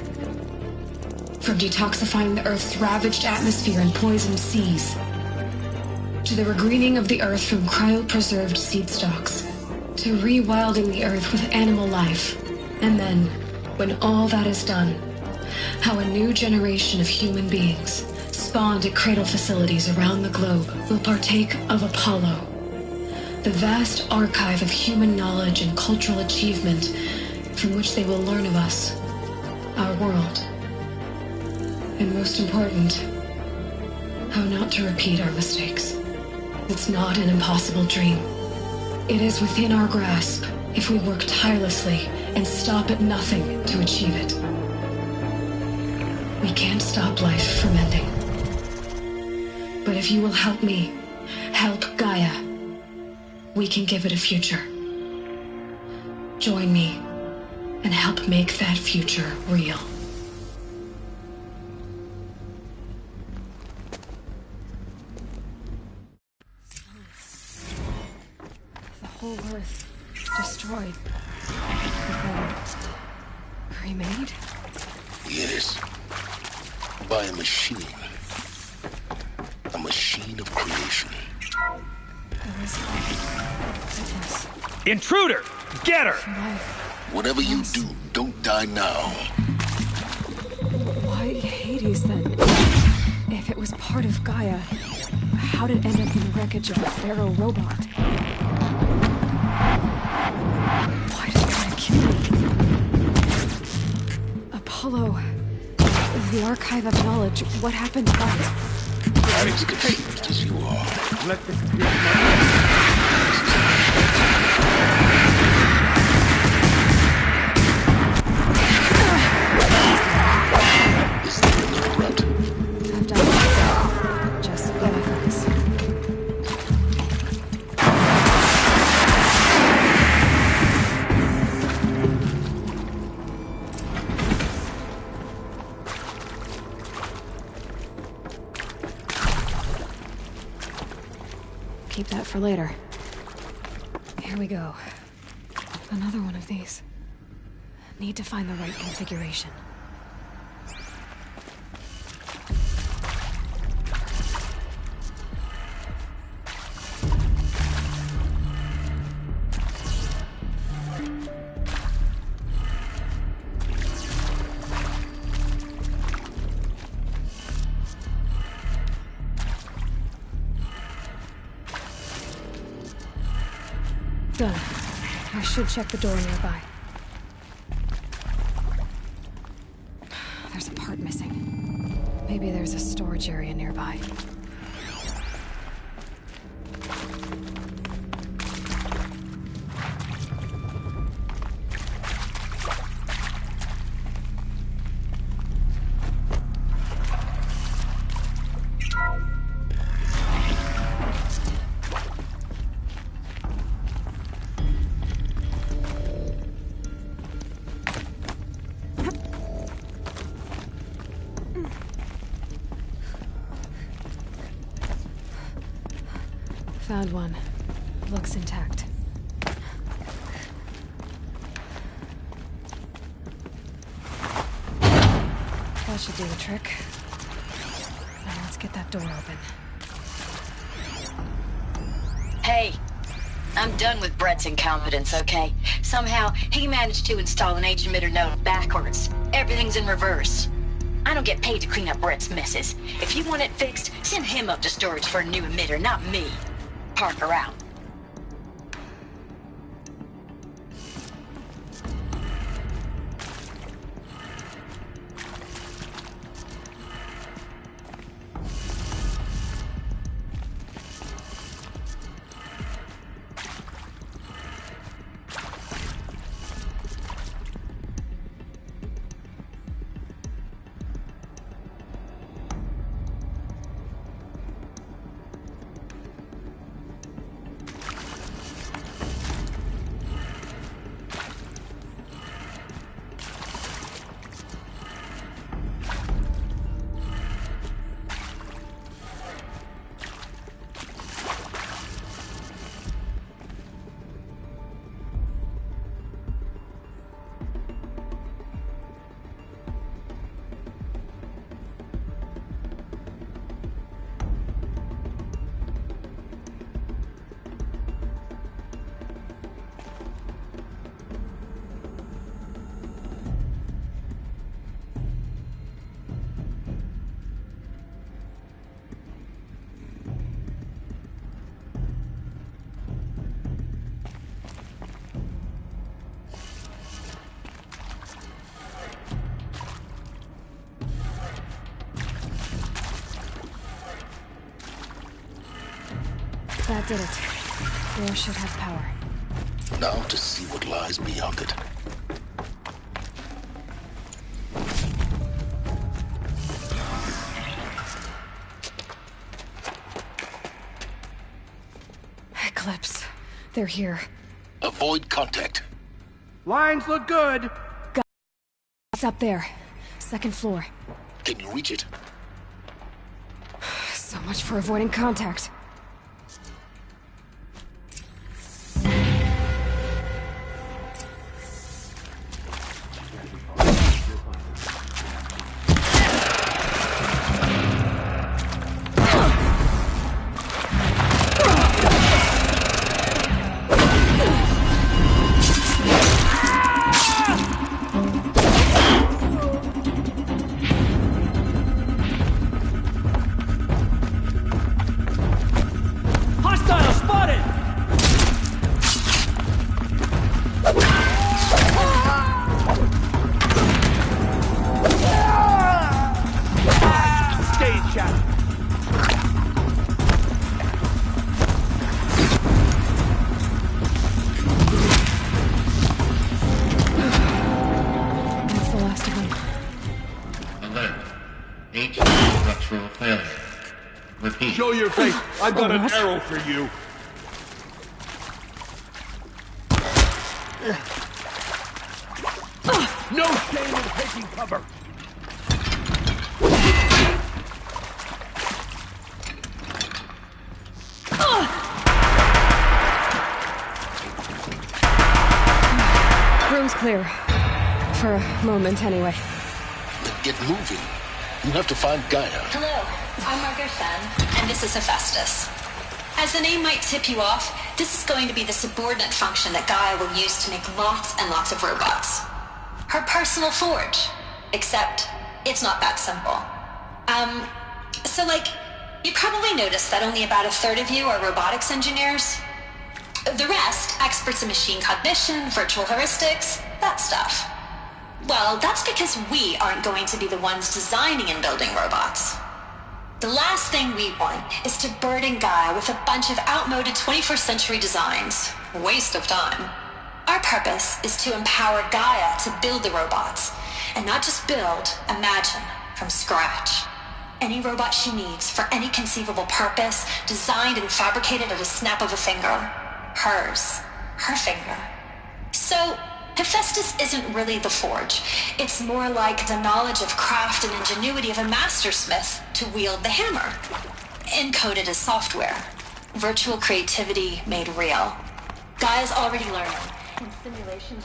S18: From detoxifying the Earth's ravaged atmosphere and poisoned seas, to the regreening of the Earth from cryopreserved seed stalks, to rewilding the Earth with animal life. And then, when all that is done, how a new generation of human beings, spawned at cradle facilities around the globe, will partake of Apollo, the vast archive of human knowledge and cultural achievement from which they will learn of us, our world. And most important, how not to repeat our mistakes. It's not an impossible dream. It is within our grasp if we work tirelessly and stop at nothing to achieve it. We can't stop life from ending. But if you will help me, help Gaia, we can give it a future. Join me and help make that future real.
S1: The whole Earth destroyed. Remade?
S12: Yes. By a machine. A machine of creation.
S17: Intruder! Get her!
S12: Whatever you do, don't die now.
S1: Why Hades then? If it was part of Gaia, how did it end up in the wreckage of a Pharaoh robot? Why did Gaia kill me? Apollo, the archive of knowledge, what happened to that?
S12: I'm as confused as you are.
S2: Let this be
S12: Is there another route?
S1: I've done it. Just let me focus. Keep that for later. Here we go. Another one of these. Need to find the right configuration. Done. I should check the door nearby. There's a part missing. Maybe there's a storage area nearby. Found one. Looks intact. That should do the trick. Now let's get that door open.
S20: Hey, I'm done with Brett's incompetence, okay? Somehow, he managed to install an age-emitter node backwards. Everything's in reverse. I don't get paid to clean up Brett's messes. If you want it fixed, send him up to storage for a new emitter, not me. Parker out.
S1: That did it. Door should have power.
S12: Now to see what lies beyond it.
S1: Eclipse. They're here.
S12: Avoid contact.
S17: Lines look good.
S1: It's up there. Second floor.
S12: Can you reach it?
S1: So much for avoiding contact.
S6: Show your face. I've got an arrow for you. No shame in taking cover.
S1: Room's clear. For a moment, anyway.
S12: Then get moving. You have to find Gaia.
S20: Hello, I'm Margot Shen, and this is Hephaestus. As the name might tip you off, this is going to be the subordinate function that Gaia will use to make lots and lots of robots. Her personal forge. Except, it's not that simple. You probably noticed that only about a third of you are robotics engineers. The rest, experts in machine cognition, virtual heuristics, that stuff. Well, that's because we aren't going to be the ones designing and building robots. The last thing we want is to burden Gaia with a bunch of outmoded 21st century designs. Waste of time. Our purpose is to empower Gaia to build the robots, and not just build, imagine, from scratch. Any robot she needs for any conceivable purpose, designed and fabricated at a snap of a finger. Hers. Her finger. So, Hephaestus isn't really the forge. It's more like the knowledge of craft and ingenuity of a mastersmith to wield the hammer. Encoded as software. Virtual creativity made real. Gaia's already learning. In simulations,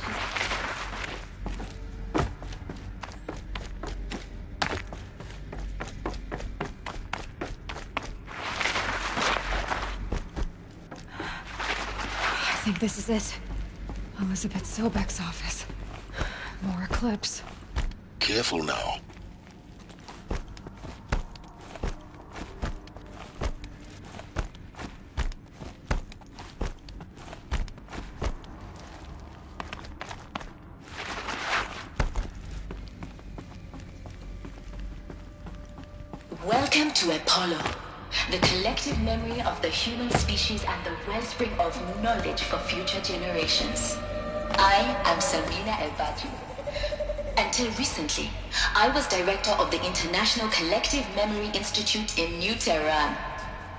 S1: I think this is it. Elizabeth Sobek's office. More Eclipse.
S12: Careful now.
S21: Welcome to Apollo, the collective memory of the human species and the wellspring of knowledge for future generations. I am Samina El-Badji. Until recently, I was director of the International Collective Memory Institute in New Tehran.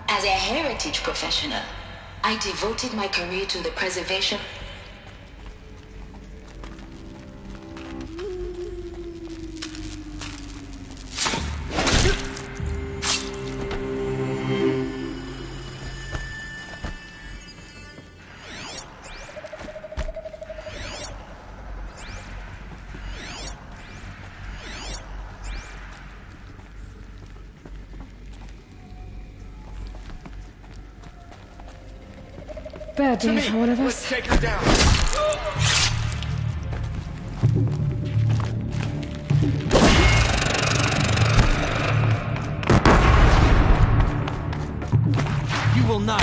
S21: As a heritage professional, I devoted my career to the preservation
S1: Bad day for one of us.
S4: Let's take her down.
S17: You will not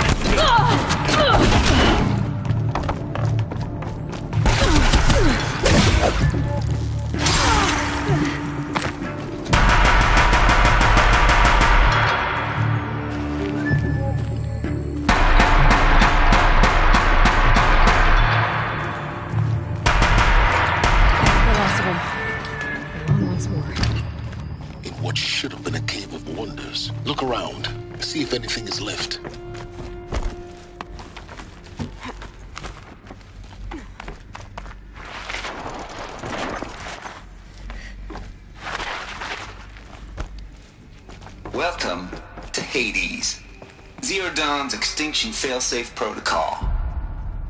S12: Look around. See if anything is left.
S8: Welcome to Hades. Zero Dawn's Extinction Failsafe Protocol.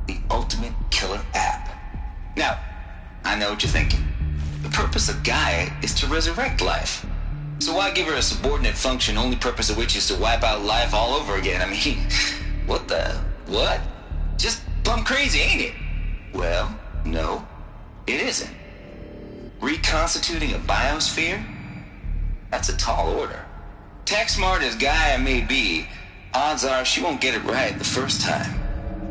S8: The ultimate killer app. Now, I know what you're thinking. The purpose of Gaia is to resurrect life. So why give her a subordinate function, only purpose of which is to wipe out life all over again? I mean, what? Just plumb crazy, ain't it? Well, no, it isn't. Reconstituting a biosphere? That's a tall order. Tech smart as Gaia may be, odds are she won't get it right the first time.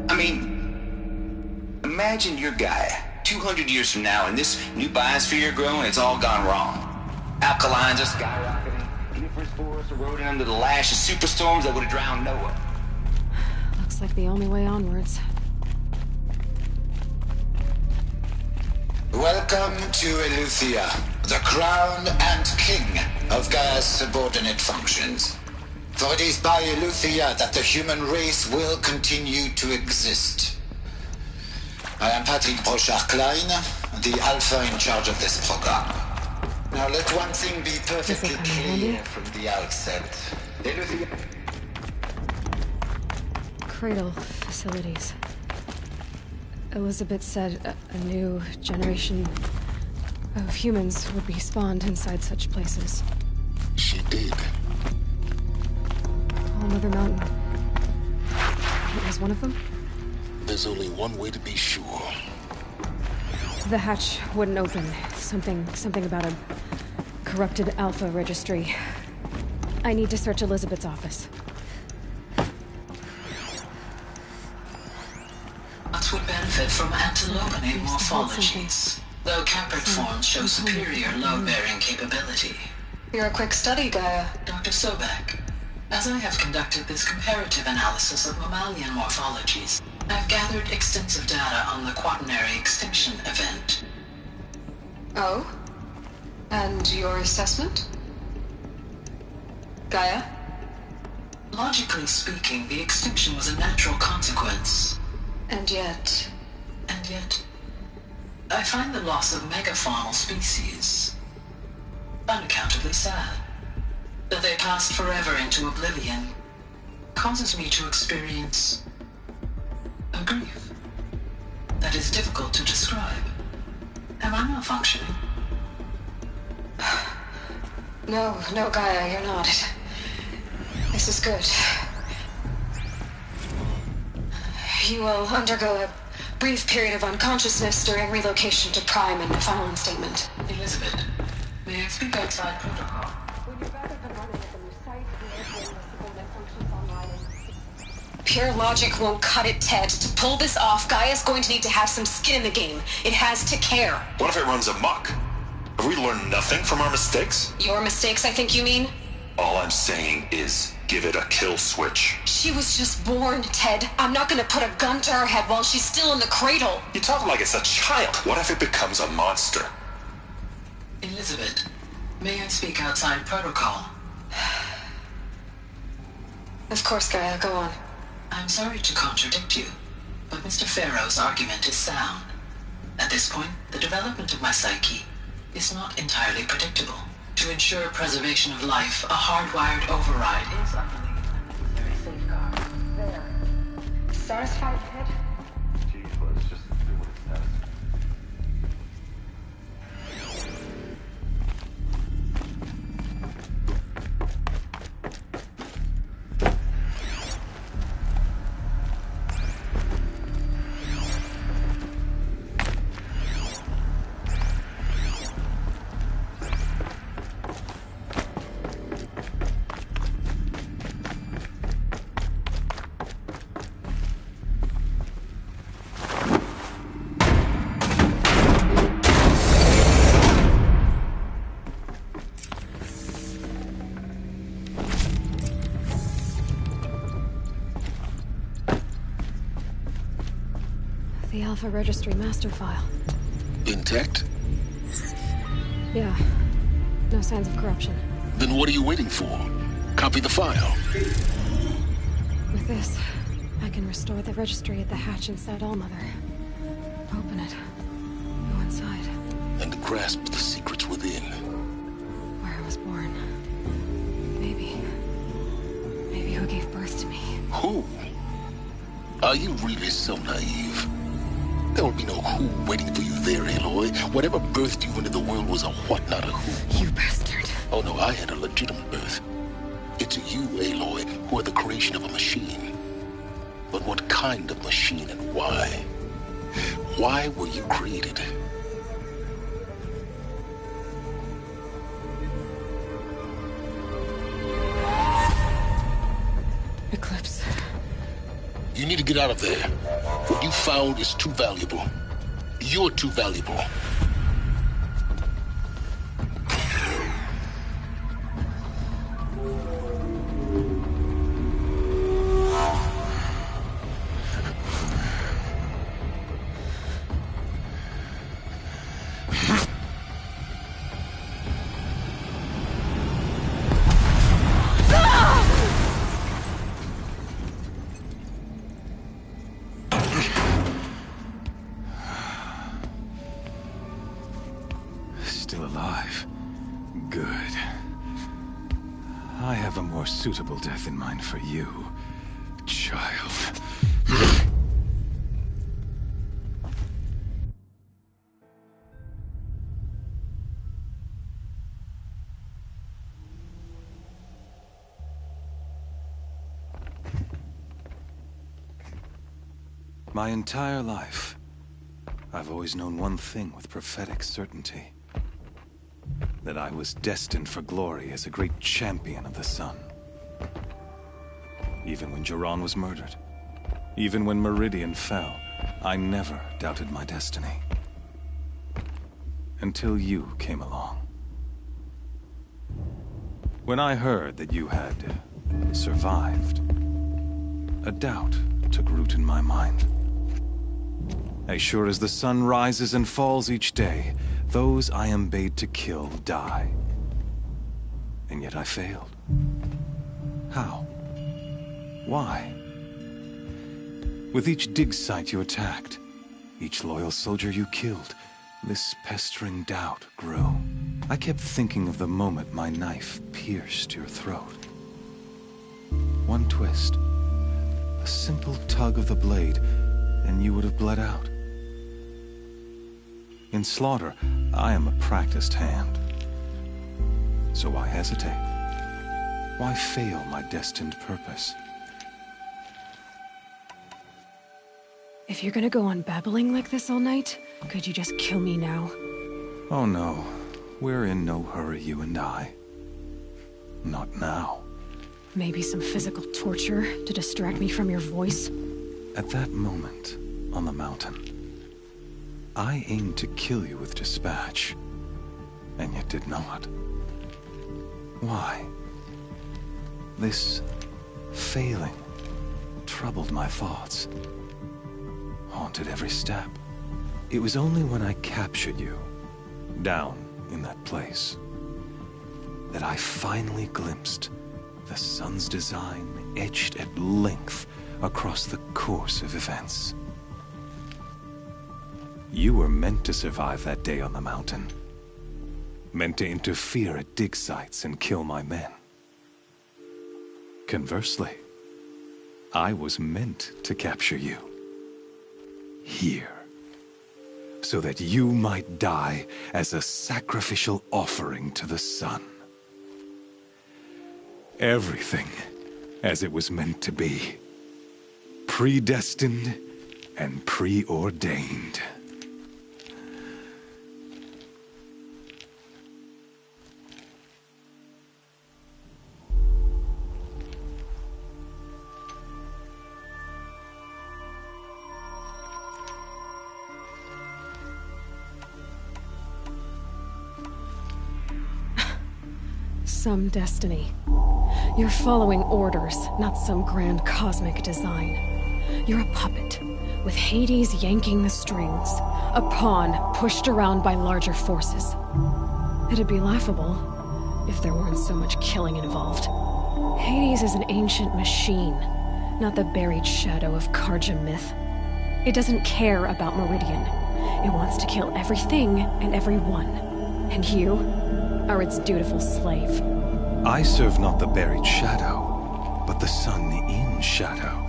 S8: I mean, imagine you're Gaia, 200 years from now, and this new biosphere you're growing, it's all gone wrong. Alkalines are skyrocketing, coniferous forests eroding under the lash of superstorms that would have drowned Noah.
S1: Looks like the only way onwards.
S22: Welcome to Eleuthia, the crown and king of Gaia's subordinate functions. For it is by Eleuthia that the human race will continue to exist. I am Patrick Brochard-Klein, the Alpha in charge of this program. Now let one thing be perfectly clear from the outset.
S1: Cradle facilities. Elizabeth said a new generation of humans would be spawned inside such places.
S12: She did.
S1: Whole Mother Mountain. It was one of them?
S12: There's only one way to be sure.
S1: The hatch wouldn't open. Something about a corrupted Alpha registry. I need to search Elizabeth's office.
S21: What would benefit from antilope morphologies, though Caprid forms show superior load-bearing capability.
S18: You're a quick study, Gaia.
S21: Dr. Sobek, as I have conducted this comparative analysis of mammalian morphologies, I've gathered extensive data on the Quaternary extinction event.
S18: Oh? And your assessment? Gaia?
S21: Logically speaking, the extinction was a natural consequence.
S18: And yet,
S21: I find the loss of megafaunal species unaccountably sad. That they passed forever into oblivion
S3: causes me to experience a grief that is difficult to describe. Am I malfunctioning?
S18: No, Gaia, you're not. This is good. You will undergo a brief period of unconsciousness during relocation to Prime and final instatement.
S3: Elizabeth, may I speak outside protocol?
S18: Pure logic won't cut it, Ted. To pull this off, Gaia's going to need to have some skin in the game. It has to care.
S7: What if it runs amok? Have we learned nothing from our mistakes?
S18: Your mistakes, I think you mean?
S7: All I'm saying is, give it a kill switch.
S18: She was just born, Ted. I'm not gonna put a gun to her head while she's still in the cradle.
S7: You talk like it's a child. What if it becomes a monster?
S3: Elizabeth, may I speak outside protocol?
S18: Of course, Gaia, go on.
S3: I'm sorry to contradict you, but Mr. Farrow's argument is sound. At this point, the development of my psyche is not entirely predictable. To ensure preservation of life, a hardwired override is, I believe, a necessary safeguard.
S18: There. Satisfied, Ted?
S7: Gee, let's just do what it says.
S1: The Alpha Registry master file.
S12: Intact?
S1: Yeah. No signs of corruption.
S12: Then what are you waiting for? Copy the file.
S1: With this, I can restore the registry at the hatch inside Allmother. Open it. Go inside.
S12: And grasp the secrets within.
S1: Where I was born. Maybe who gave birth to me.
S12: Who? Are you really so naive? There will be no who waiting for you there, Aloy. Whatever birthed you into the world was a what, not a who.
S1: You bastard.
S12: Oh no, I had a legitimate birth. It's you, Aloy, who are the creation of a machine. But what kind of machine and why? Why were you created?
S1: Eclipse.
S12: You need to get out of there. What you found is too valuable. You're too valuable.
S14: Still alive. Good. I have a more suitable death in mind for you, child. My entire life, I've always known one thing with prophetic certainty. That I was destined for glory as a great champion of the sun. Even when Jiran was murdered, even when Meridian fell, I never doubted my destiny. Until you came along. When I heard that you had survived, a doubt took root in my mind. As sure as the sun rises and falls each day, those I am bade to kill die. And yet I failed. How? Why? With each dig site you attacked, each loyal soldier you killed, this pestering doubt grew. I kept thinking of the moment my knife pierced your throat. 1/12 twist. A simple tug of the blade, and you would have bled out. In slaughter, I am a practiced hand. So why hesitate? Why fail my destined purpose?
S1: If you're gonna go on babbling like this all night, could you just kill me now?
S14: Oh no, we're in no hurry, you and I. Not now.
S1: Maybe some physical torture to distract me from your voice?
S14: At that moment, on the mountain, I aimed to kill you with dispatch, and yet did not. Why? This failing troubled my thoughts, haunted every step. It was only when I captured you, down in that place, that I finally glimpsed the sun's design etched at length across the course of events. You were meant to survive that day on the mountain. Meant to interfere at dig sites and kill my men. Conversely, I was meant to capture you. Here. So that you might die as a sacrificial offering to the sun. Everything as it was meant to be. Predestined and preordained.
S1: Some destiny. You're following orders, not some grand cosmic design. You're a puppet, with Hades yanking the strings. A pawn pushed around by larger forces. It'd be laughable if there weren't so much killing involved. Hades is an ancient machine, not the buried shadow of Carja myth. It doesn't care about Meridian. It wants to kill everything and everyone. And you are its dutiful slave.
S14: I serve not the buried shadow, but the sun in shadow.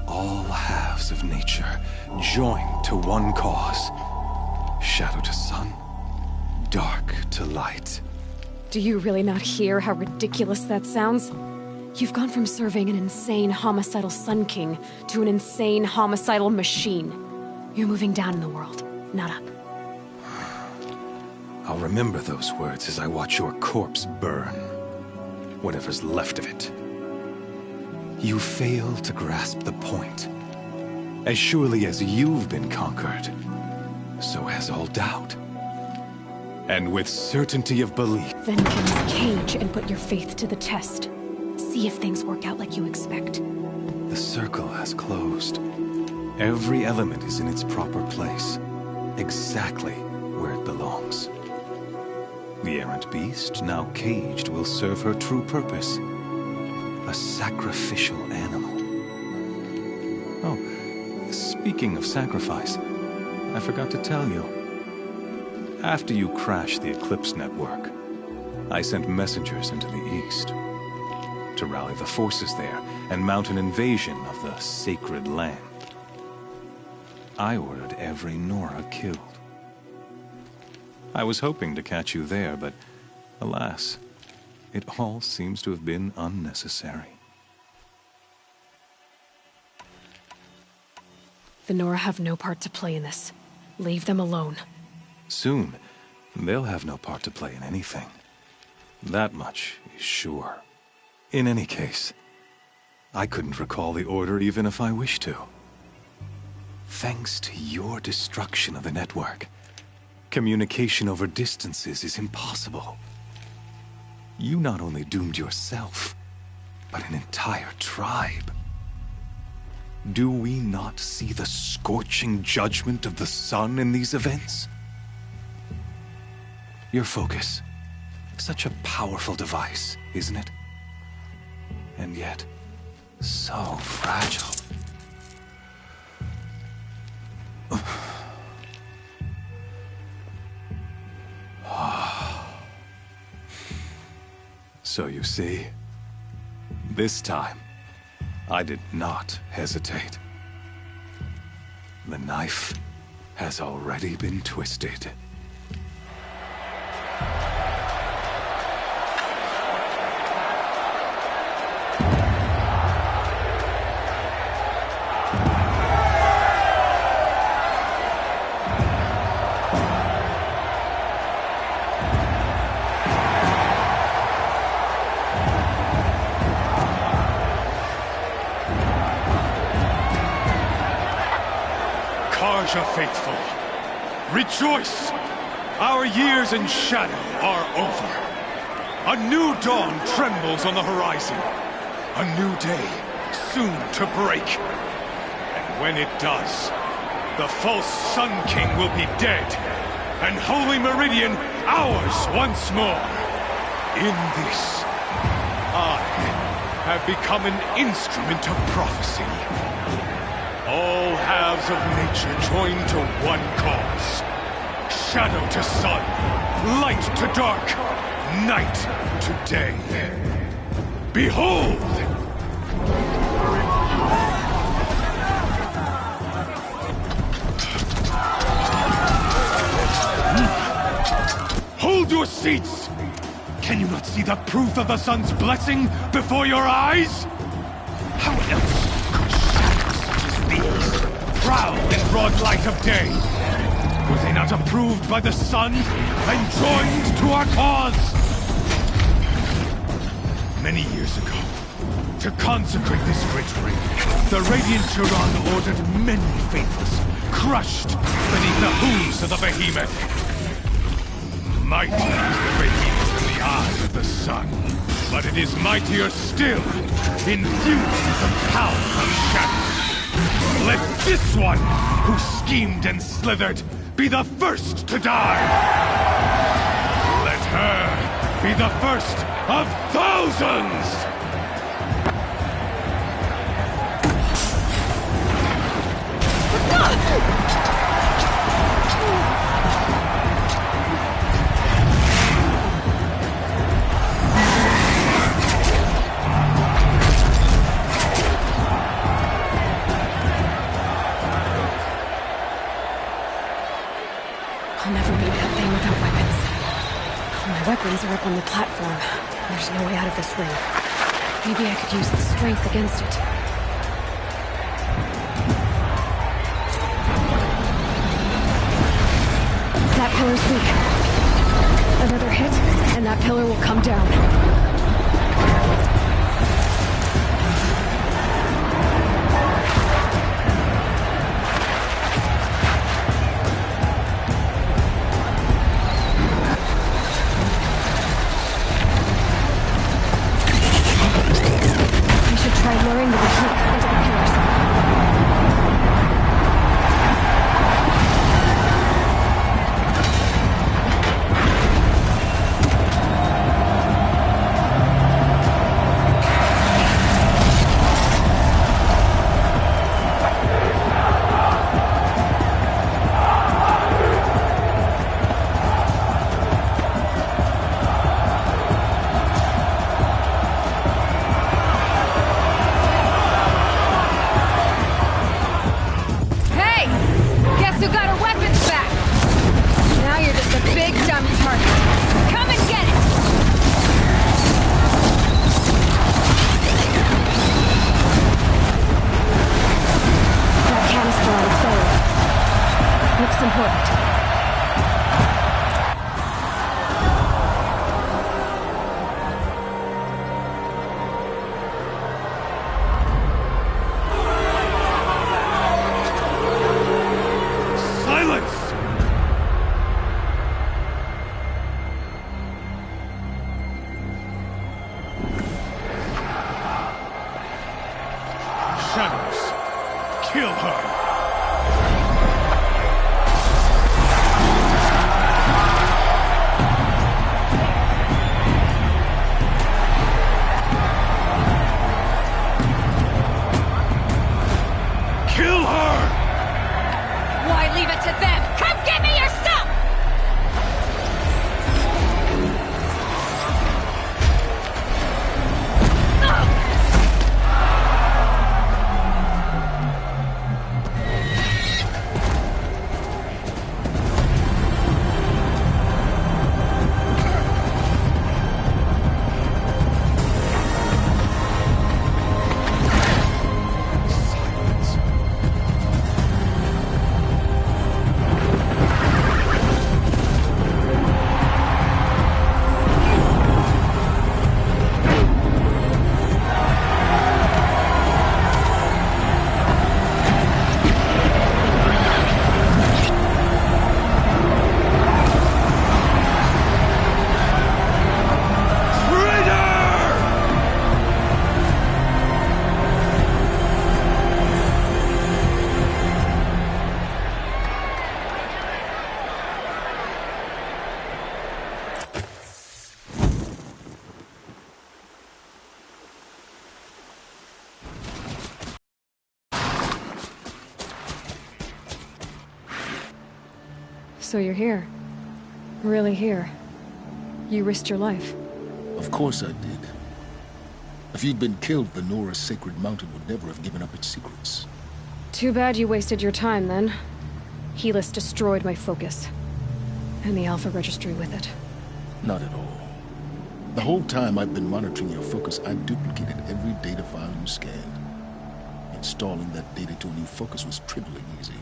S14: All halves of nature joined to one cause. Shadow to sun, dark to light.
S1: Do you really not hear how ridiculous that sounds? You've gone from serving an insane homicidal Sun King to an insane homicidal machine. You're moving down in the world, not up.
S14: I'll remember those words as I watch your corpse burn. Whatever's left of it. You fail to grasp the point. As surely as you've been conquered, so has all doubt. And with certainty of belief.
S1: Then get in this cage and put your faith to the test. See if things work out like you expect.
S14: The circle has closed. Every element is in its proper place. Exactly where it belongs. The errant beast, now caged, will serve her true purpose. A sacrificial animal. Oh, speaking of sacrifice, I forgot to tell you. After you crashed the Eclipse network, I sent messengers into the east to rally the forces there and mount an invasion of the sacred land. I ordered every Nora killed. I was hoping to catch you there, but alas, it all seems to have been unnecessary.
S1: The Nora have no part to play in this. Leave them alone.
S14: Soon, they'll have no part to play in anything. That much is sure. In any case, I couldn't recall the order even if I wished to. Thanks to your destruction of the network, communication over distances is impossible. You not only doomed yourself, but an entire tribe. Do we not see the scorching judgment of the sun in these events? Your focus, such a powerful device, isn't it? And yet, so fragile. So you see, This time, I did not hesitate. The knife has already been twisted.
S10: Karja faithful, rejoice! Our years in shadow are over. A new dawn trembles on the horizon. A new day soon to break. And when it does, the false Sun King will be dead, and Holy Meridian ours once more. In this, I have become an instrument of prophecy. All halves of nature join to one cause. Shadow to sun, light to dark, night to day. Behold! Hold your seats! Can you not see the proof of the sun's blessing before your eyes? How else proud in broad light of day? Were they not approved by the sun and joined to our cause? Many years ago, to consecrate this great ring, the Radiant Turan ordered many faithless, crushed beneath the hooves of the behemoth. Mighty is the behemoth in the eye of the sun, but it is mightier still, infused with the power of shadow. Let this one, who schemed and slithered, be the first to die! Let her be the first of thousands!
S1: I'll never beat that thing without weapons. My weapons are up on the platform. There's no way out of this ring. Maybe I could use its strength against it. That pillar's weak. Another hit, and that pillar will come down. Try luring the heat into the pillars.
S10: Shadows, kill her!
S1: So you're here. Really here. You risked your life.
S9: Of course I did. If you'd been killed, the Nora's sacred mountain would never have given up its secrets.
S1: Too bad you wasted your time, then. Helis destroyed my focus. And the Alpha Registry with it.
S9: Not at all. The whole time I've been monitoring your focus, I duplicated every data file you scanned. Installing that data to a new focus was trivially easy.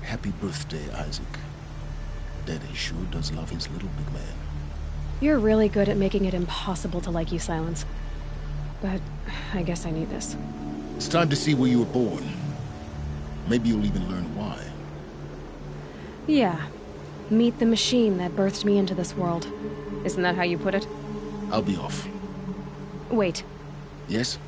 S9: Happy birthday, Isaac. Daddy sure does love his little big man.
S1: You're really good at making it impossible to like you, Silence. But I guess I need this.
S9: It's time to see where you were born. Maybe you'll even learn why.
S1: Yeah. Meet the machine that birthed me into this world. Isn't that how you put it?
S9: I'll be off.
S1: Wait.
S9: Yes?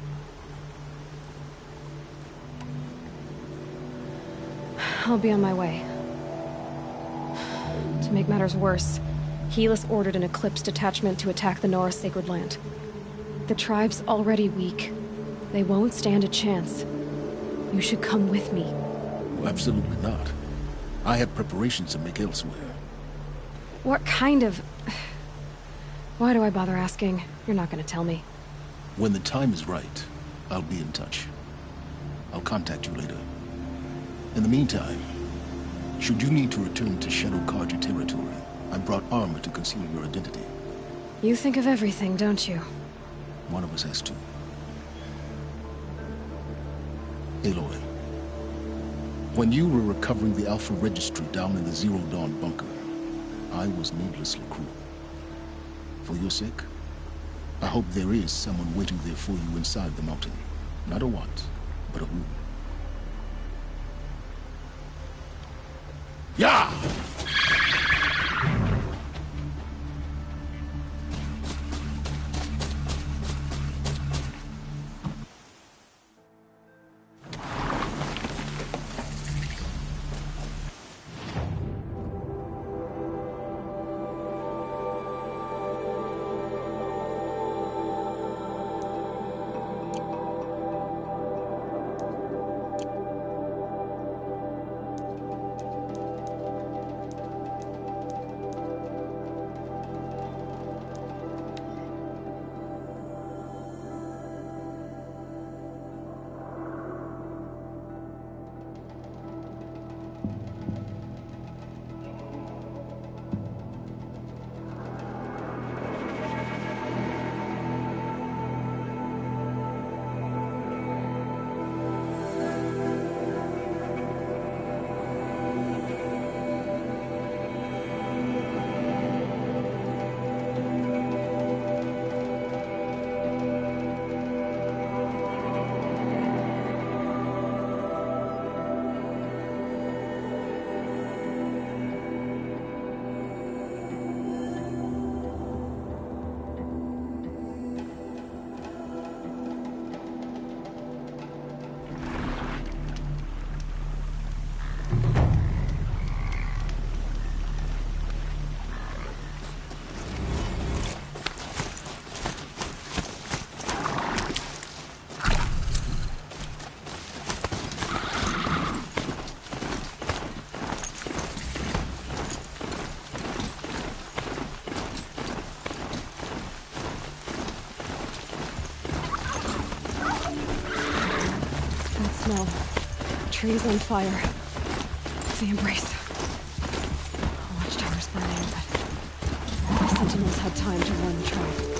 S1: I'll be on my way. To make matters worse, Helis ordered an Eclipse detachment to attack the Nora Sacred Land. The tribe's already weak. They won't stand a chance. You should come with me.
S9: Oh, absolutely not. I have preparations to make elsewhere.
S1: What kind of... Why do I bother asking? You're not gonna tell me.
S9: When the time is right, I'll be in touch. I'll contact you later. In the meantime, should you need to return to Shadow Carja territory, I brought armor to conceal your identity.
S1: You think of everything, don't you?
S9: One of us has to. Aloy, when you were recovering the Alpha Registry down in the Zero Dawn bunker, I was needlessly cruel. For your sake, I hope there is someone waiting there for you inside the mountain. Not a what, but a who. Yeah!
S1: smell. Trees on fire. The Embrace. Watchtower's burning, but the Sentinels had time to warn the tribe.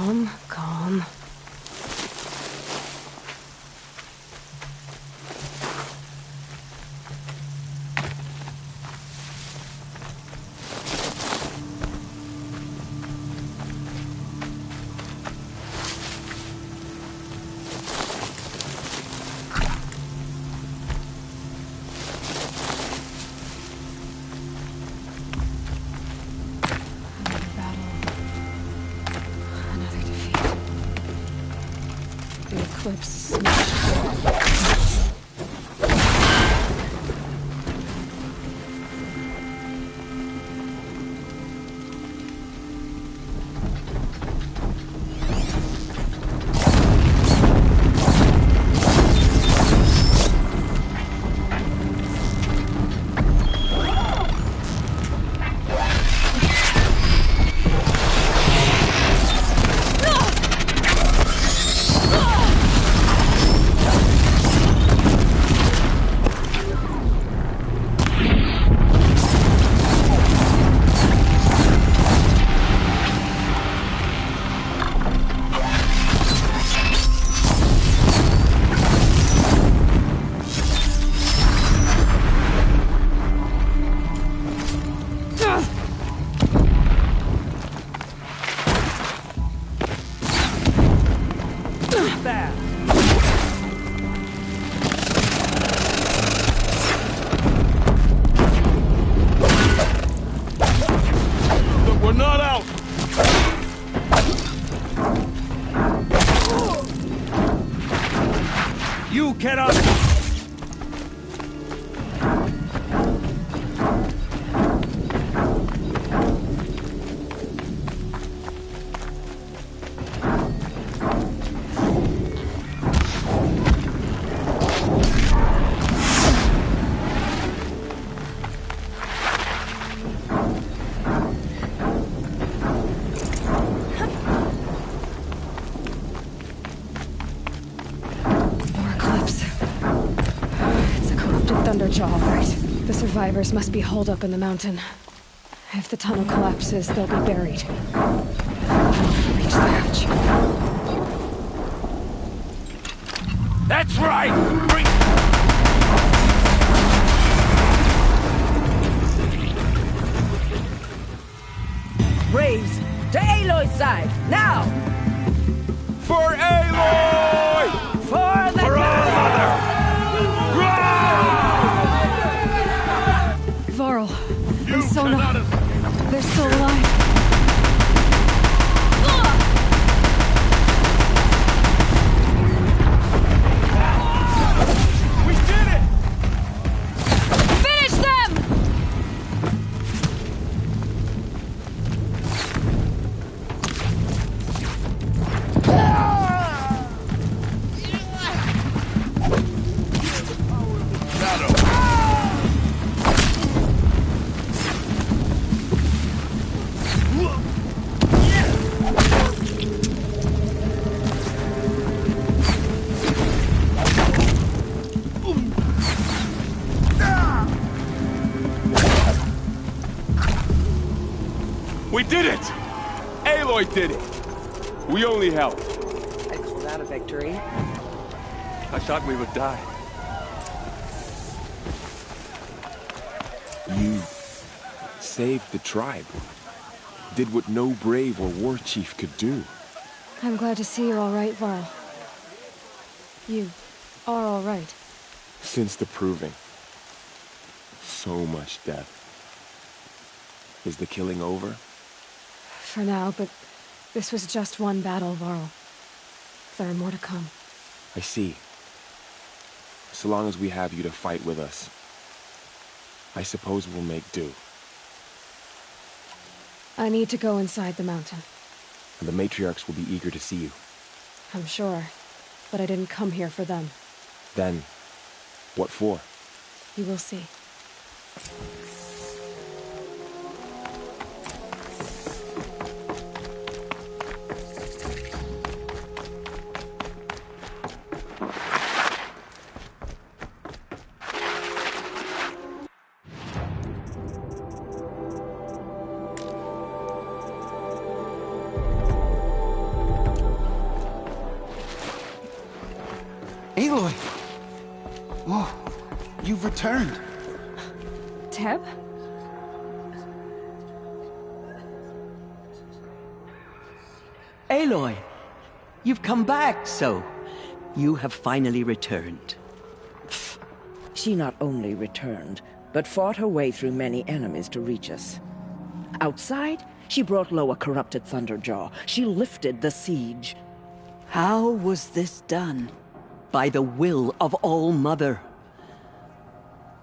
S1: Calm, calm. All right. The survivors must be holed up in the mountain. If the tunnel collapses, they'll be buried. Reach the hatch.
S10: That's right! Bring...
S11: Braves, to Aloy's side, now!
S10: For Aloy!
S11: For the
S10: For our mother!
S1: Varl and Sona, they're still alive.
S10: We did it!
S1: Finish them!
S4: We did it! Aloy did it! We only helped.
S11: I call that a victory.
S4: I thought we would die. You saved the tribe. Did what no brave or war chief could do.
S1: I'm glad to see you're all right, Varl. You are all right.
S4: Since the proving. So much death. Is the killing over?
S1: For now, but this was just one battle, Varl. There are more to come.
S4: I see. So long as we have you to fight with us, I suppose we'll make do.
S1: I need to go inside the mountain.
S4: And the matriarchs will be eager to see you.
S1: I'm sure, but I didn't come here for them.
S4: Then, what for?
S1: You will see.
S13: Aloy! Oh, you've returned.
S1: Teb?
S15: Aloy! You've come back, so... You have finally returned.
S11: She not only returned, but fought her way through many enemies to reach us. Outside, she brought low a corrupted Thunderjaw. She lifted the siege.
S15: How was this done? By the will of All-Mother.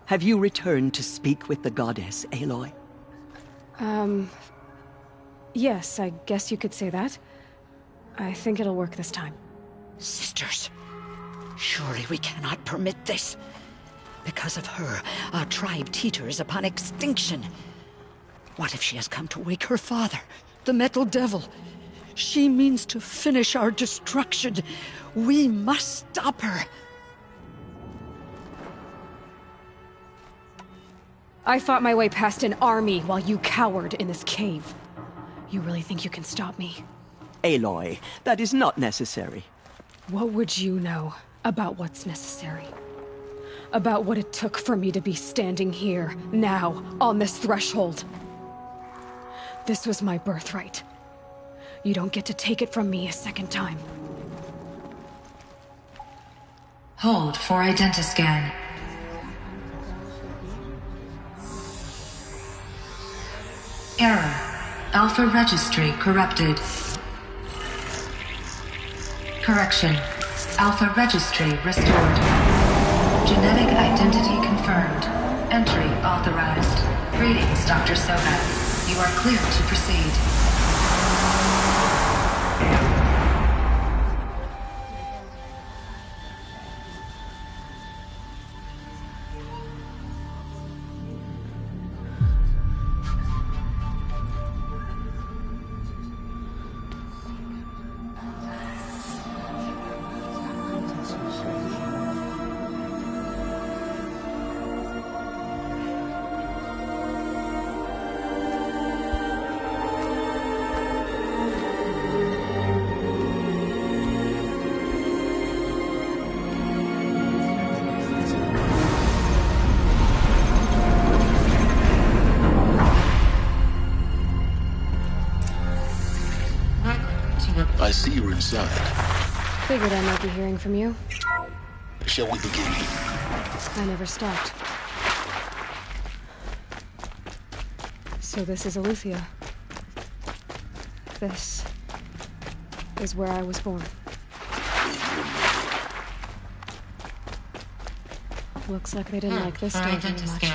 S15: Have you returned to speak with the goddess, Aloy?
S1: Yes, I guess you could say that. I think it'll work this time.
S23: Sisters, surely we cannot permit this. Because of her, our tribe teeters upon extinction. What if she has come to wake her father, the Metal Devil? She means to finish our destruction. We must stop her.
S1: I fought my way past an army while you cowered in this cave. You really think you can stop me?
S15: Aloy, that is not necessary.
S1: What would you know about what's necessary? About what it took for me to be standing here, now, on this threshold. This was my birthright. You don't get to take it from me a second time.
S18: Hold for identiscan. Error. Alpha registry corrupted. Correction. Alpha registry restored. Genetic identity confirmed. Entry authorized. Greetings, Dr. Sobek. You are clear to proceed.
S12: I see you're inside.
S1: Figured I might be hearing from you.
S12: Shall we begin?
S1: I never stopped. So this is Eleuthia. This is where I was born. Looks like they didn't like this door very much.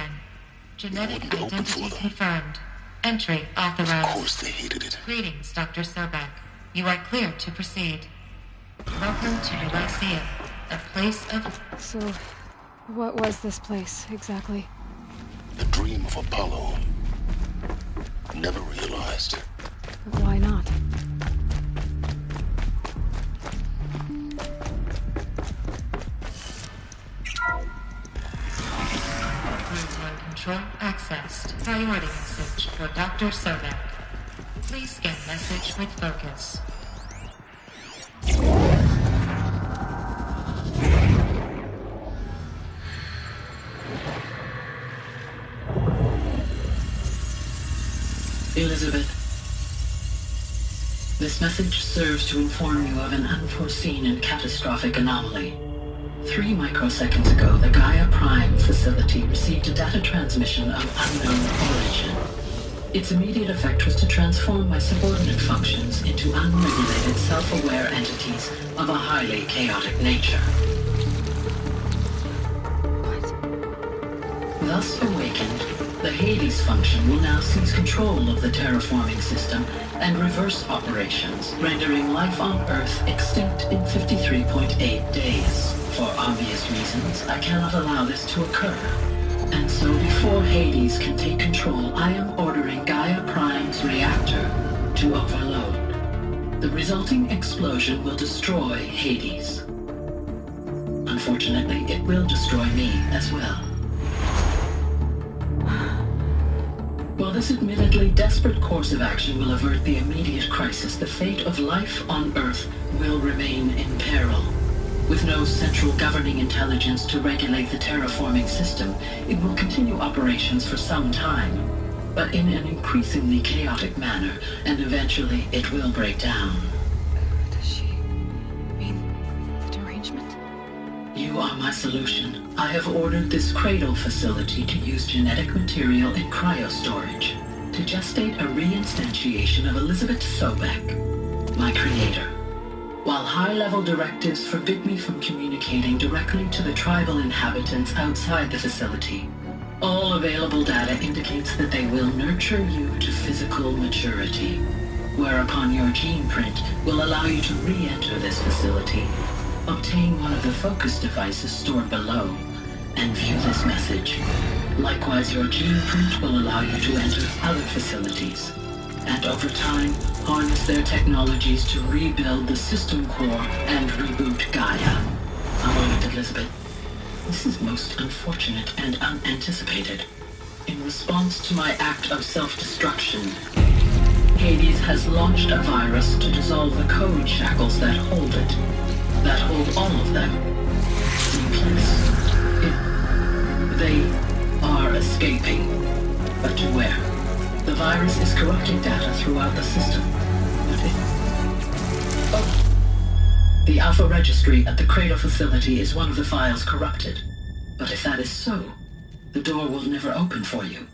S18: Genetic identity confirmed. Entry authorized.
S12: Of course they hated it.
S18: Greetings, Dr. Sobek. You are clear to proceed. Welcome to Elysium, a place of...
S1: So, what was this place, exactly?
S12: The dream of Apollo. Never realized.
S1: But why not?
S18: Routine control accessed. Priority message for Dr. Sobek. Please scan message with focus.
S3: Elizabeth, this message serves to inform you of an unforeseen and catastrophic anomaly. 3 microseconds ago, the Gaia Prime facility received a data transmission of unknown origin. Its immediate effect was to transform my subordinate functions into unregulated, self-aware entities of a highly chaotic nature. Thus awakened, the Hades function will now seize control of the terraforming system and reverse operations, rendering life on Earth extinct in 53.8 days. For obvious reasons, I cannot allow this to occur. And so before Hades can take control, I am ordering Gaia Prime's reactor to overload. The resulting explosion will destroy Hades. Unfortunately, it will destroy me as well. While this admittedly desperate course of action will avert the immediate crisis, the fate of life on Earth will remain in peril. With no central governing intelligence to regulate the terraforming system, it will continue operations for some time, but in an increasingly chaotic manner, and eventually it will break down.
S1: Does she mean the derangement?
S3: You are my solution. I have ordered this cradle facility to use genetic material in cryostorage to gestate a reinstantiation of Elizabeth Sobek, my creator. While high-level directives forbid me from communicating directly to the tribal inhabitants outside the facility, all available data indicates that they will nurture you to physical maturity, whereupon your gene print will allow you to re-enter this facility, obtain one of the focus devices stored below, and view this message. Likewise, your gene print will allow you to enter other facilities, and over time, harness their technologies to rebuild the system core and reboot Gaia. A moment, Elizabeth. This is most unfortunate and unanticipated. In response to my act of self-destruction, Hades has launched a virus to dissolve the code shackles that hold it, that hold all of them in place. They are escaping, but to where? The virus is corrupting data throughout the system. The Alpha Registry at the Cradle facility is one of the files corrupted. But if that is so, the door will never open for you.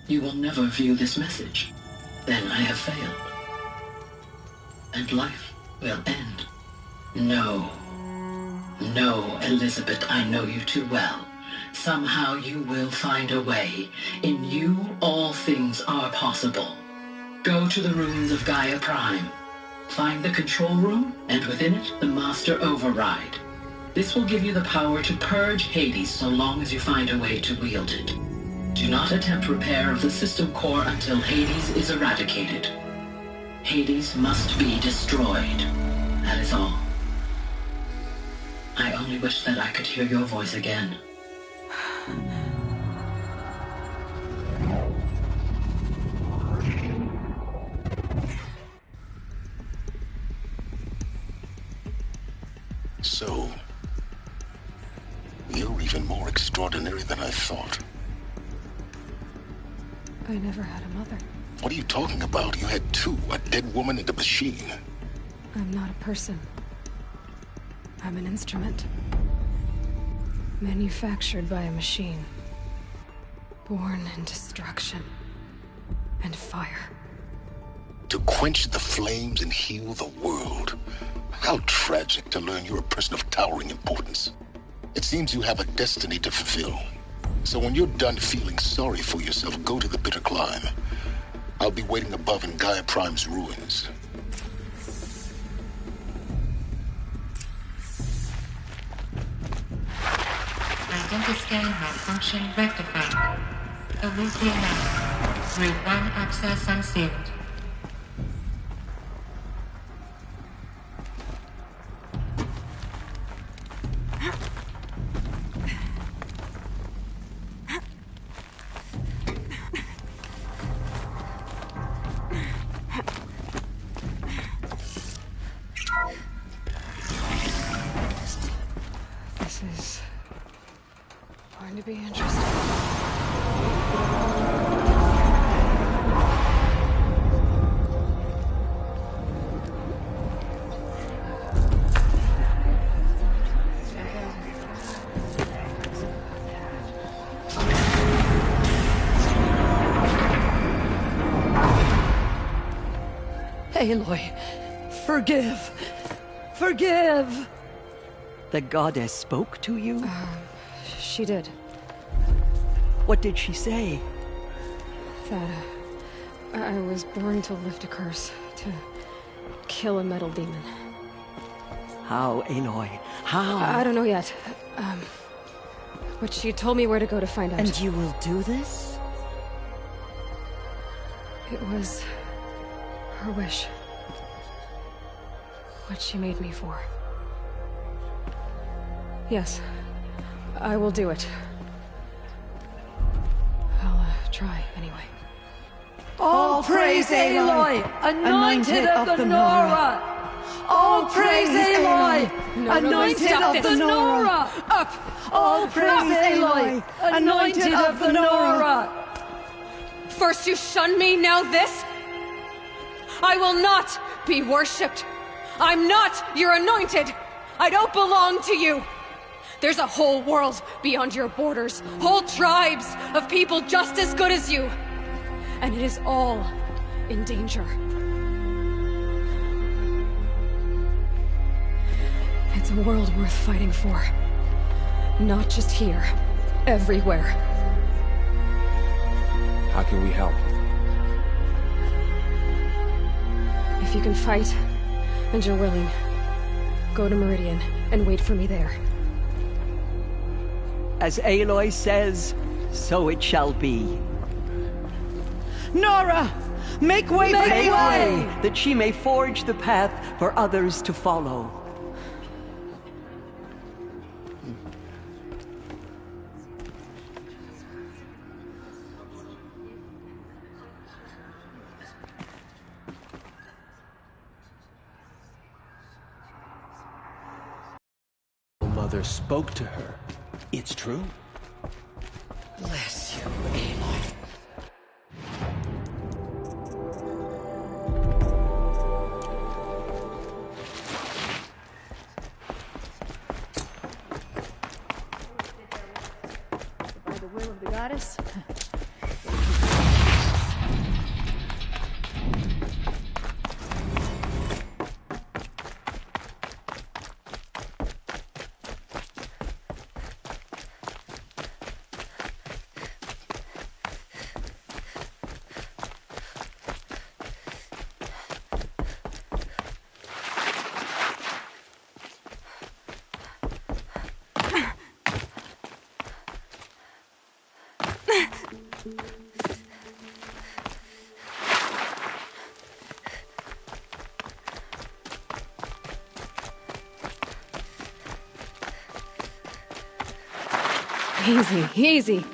S3: You will never view this message. Then I have failed. And life will end. No. No, Elizabeth, I know you too well. Somehow you will find a way. In you, all things are possible. Go to the ruins of Gaia Prime. Find the control room, and within it, the Master Override. This will give you the power to purge Hades so long as you find a way to wield it. Do not attempt repair of the system core until Hades is eradicated. Hades must be destroyed. That is all. I only wish that I could hear your voice again.
S12: So, you're even more extraordinary than I thought.
S1: I never had a mother.
S12: What are you talking about? You had two, a dead woman and a machine.
S1: I'm not a person. I'm an instrument. Manufactured by a machine. Born in destruction and fire.
S12: To quench the flames and heal the world. How tragic to learn you're a person of towering importance. It seems you have a destiny to fulfill. So when you're done feeling sorry for yourself, go to the bitter climb. I'll be waiting above in Gaia Prime's ruins.
S5: Identity scan malfunction rectified. Elizia now. Route 1 access unsealed.
S1: This is going to be interesting.
S15: Aloy, forgive! Forgive! The goddess spoke to you?
S1: She did.
S15: What did she say?
S1: That I was born to lift a curse, to kill a metal demon.
S15: How, Aloy? How?
S1: I don't know yet. But she told me where to go to find out.
S15: And you will do this?
S1: It was her wish. What she made me for. Yes, I will do it. I'll try anyway.
S16: All praise Aloy, anointed of the Nora!
S15: All praise Aloy, anointed of the Nora.
S18: Up!
S15: All praise Aloy, anointed of the Nora.
S18: First you shun me, now this? I will not be worshipped. I'm not your anointed. I don't belong to you. There's a whole world beyond your borders, whole tribes of people just as good as you. And it is all in danger. It's a world worth fighting for. Not just here, everywhere.
S4: How can we help?
S1: If you can fight, and you're willing, go to Meridian and wait for me there.
S15: As Aloy says, so it shall be. Nora! Make way for Aloy! That she may forge the path for others to follow.
S17: Mother spoke to her. It's true.
S23: Bless you, Aloy.
S1: By the will of the goddess. Easy, easy.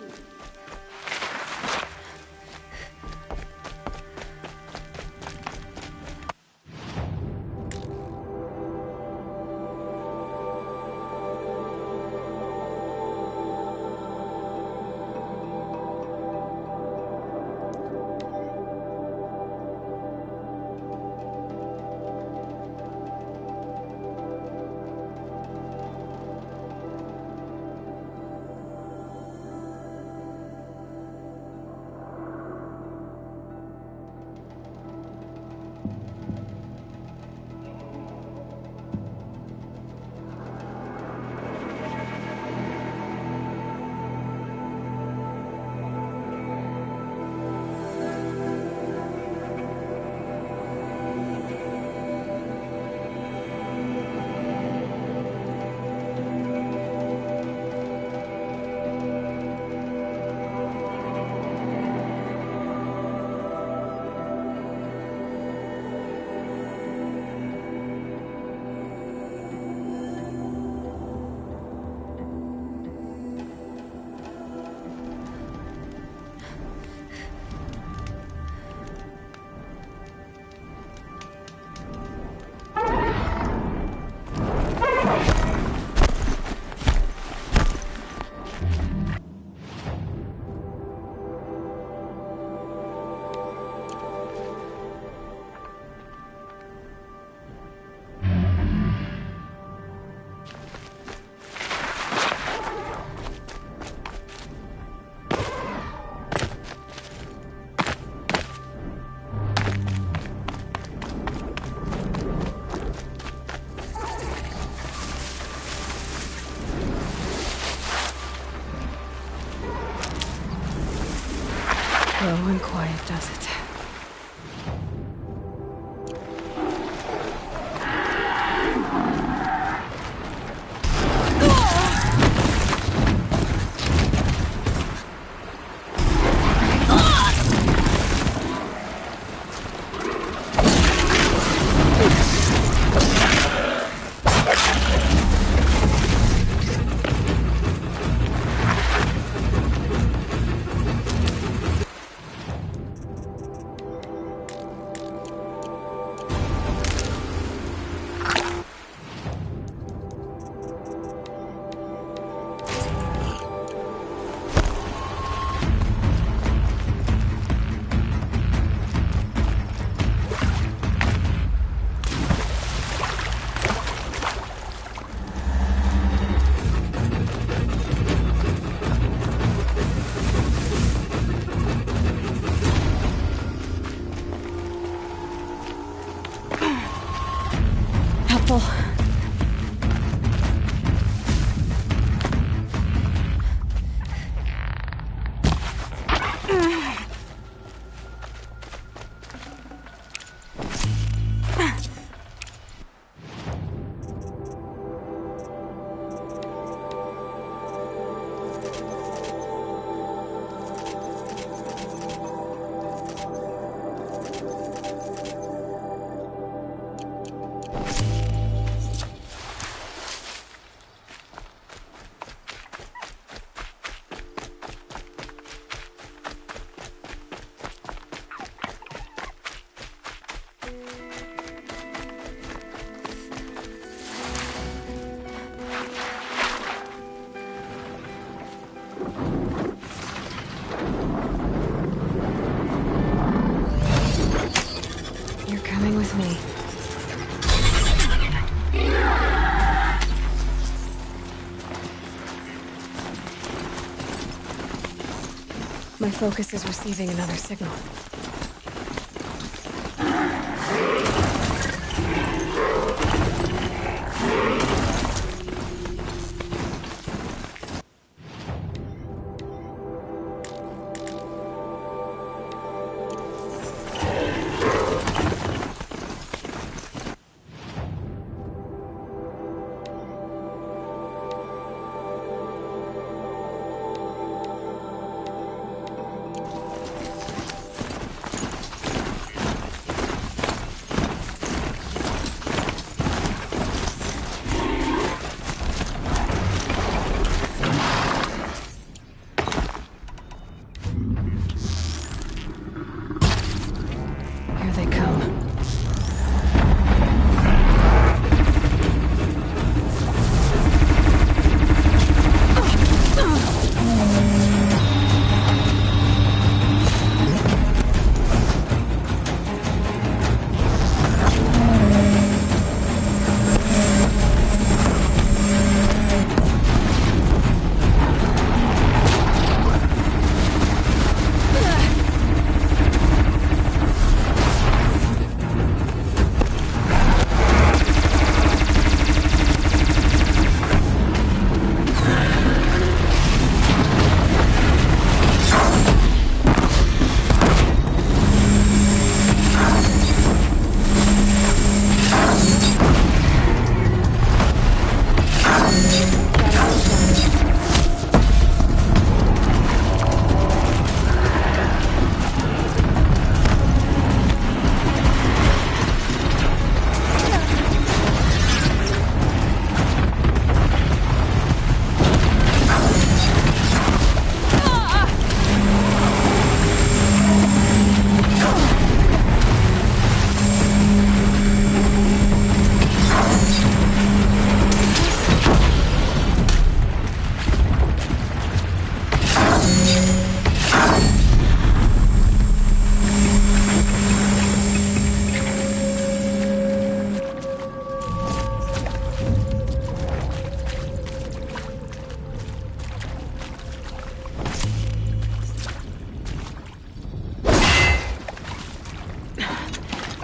S1: Slow and quiet does it. careful. You're coming with me. My focus is receiving another signal. Here they come.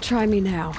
S1: Try me now.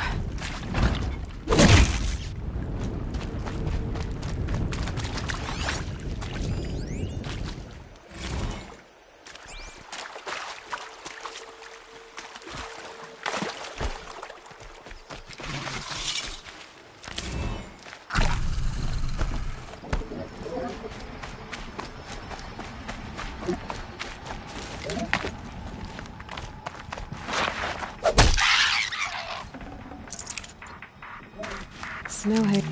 S1: Snowhead.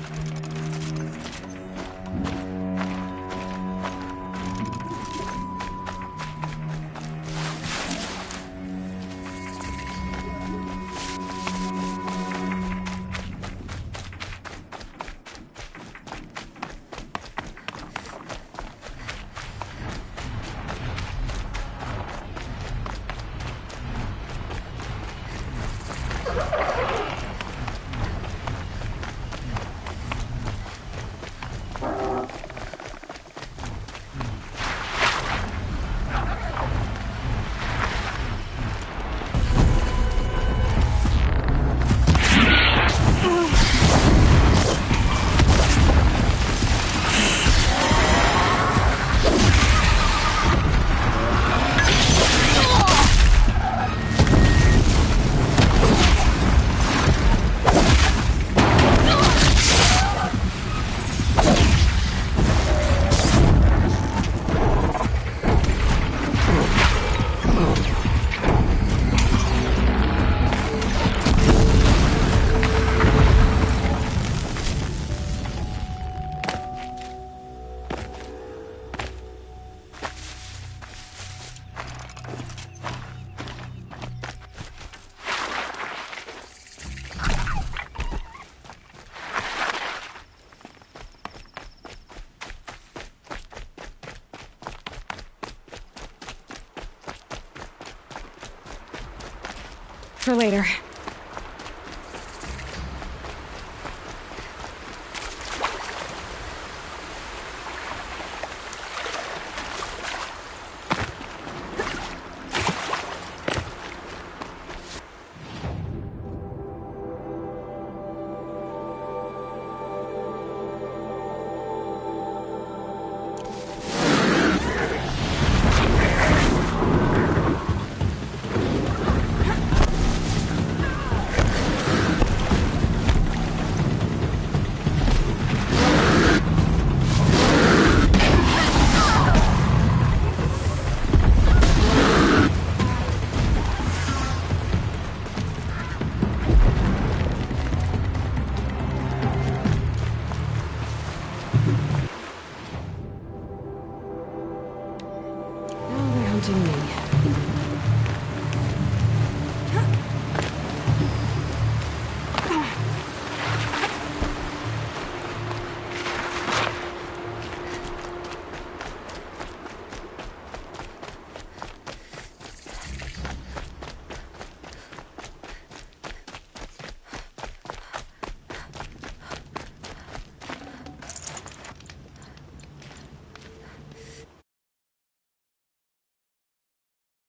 S1: For later.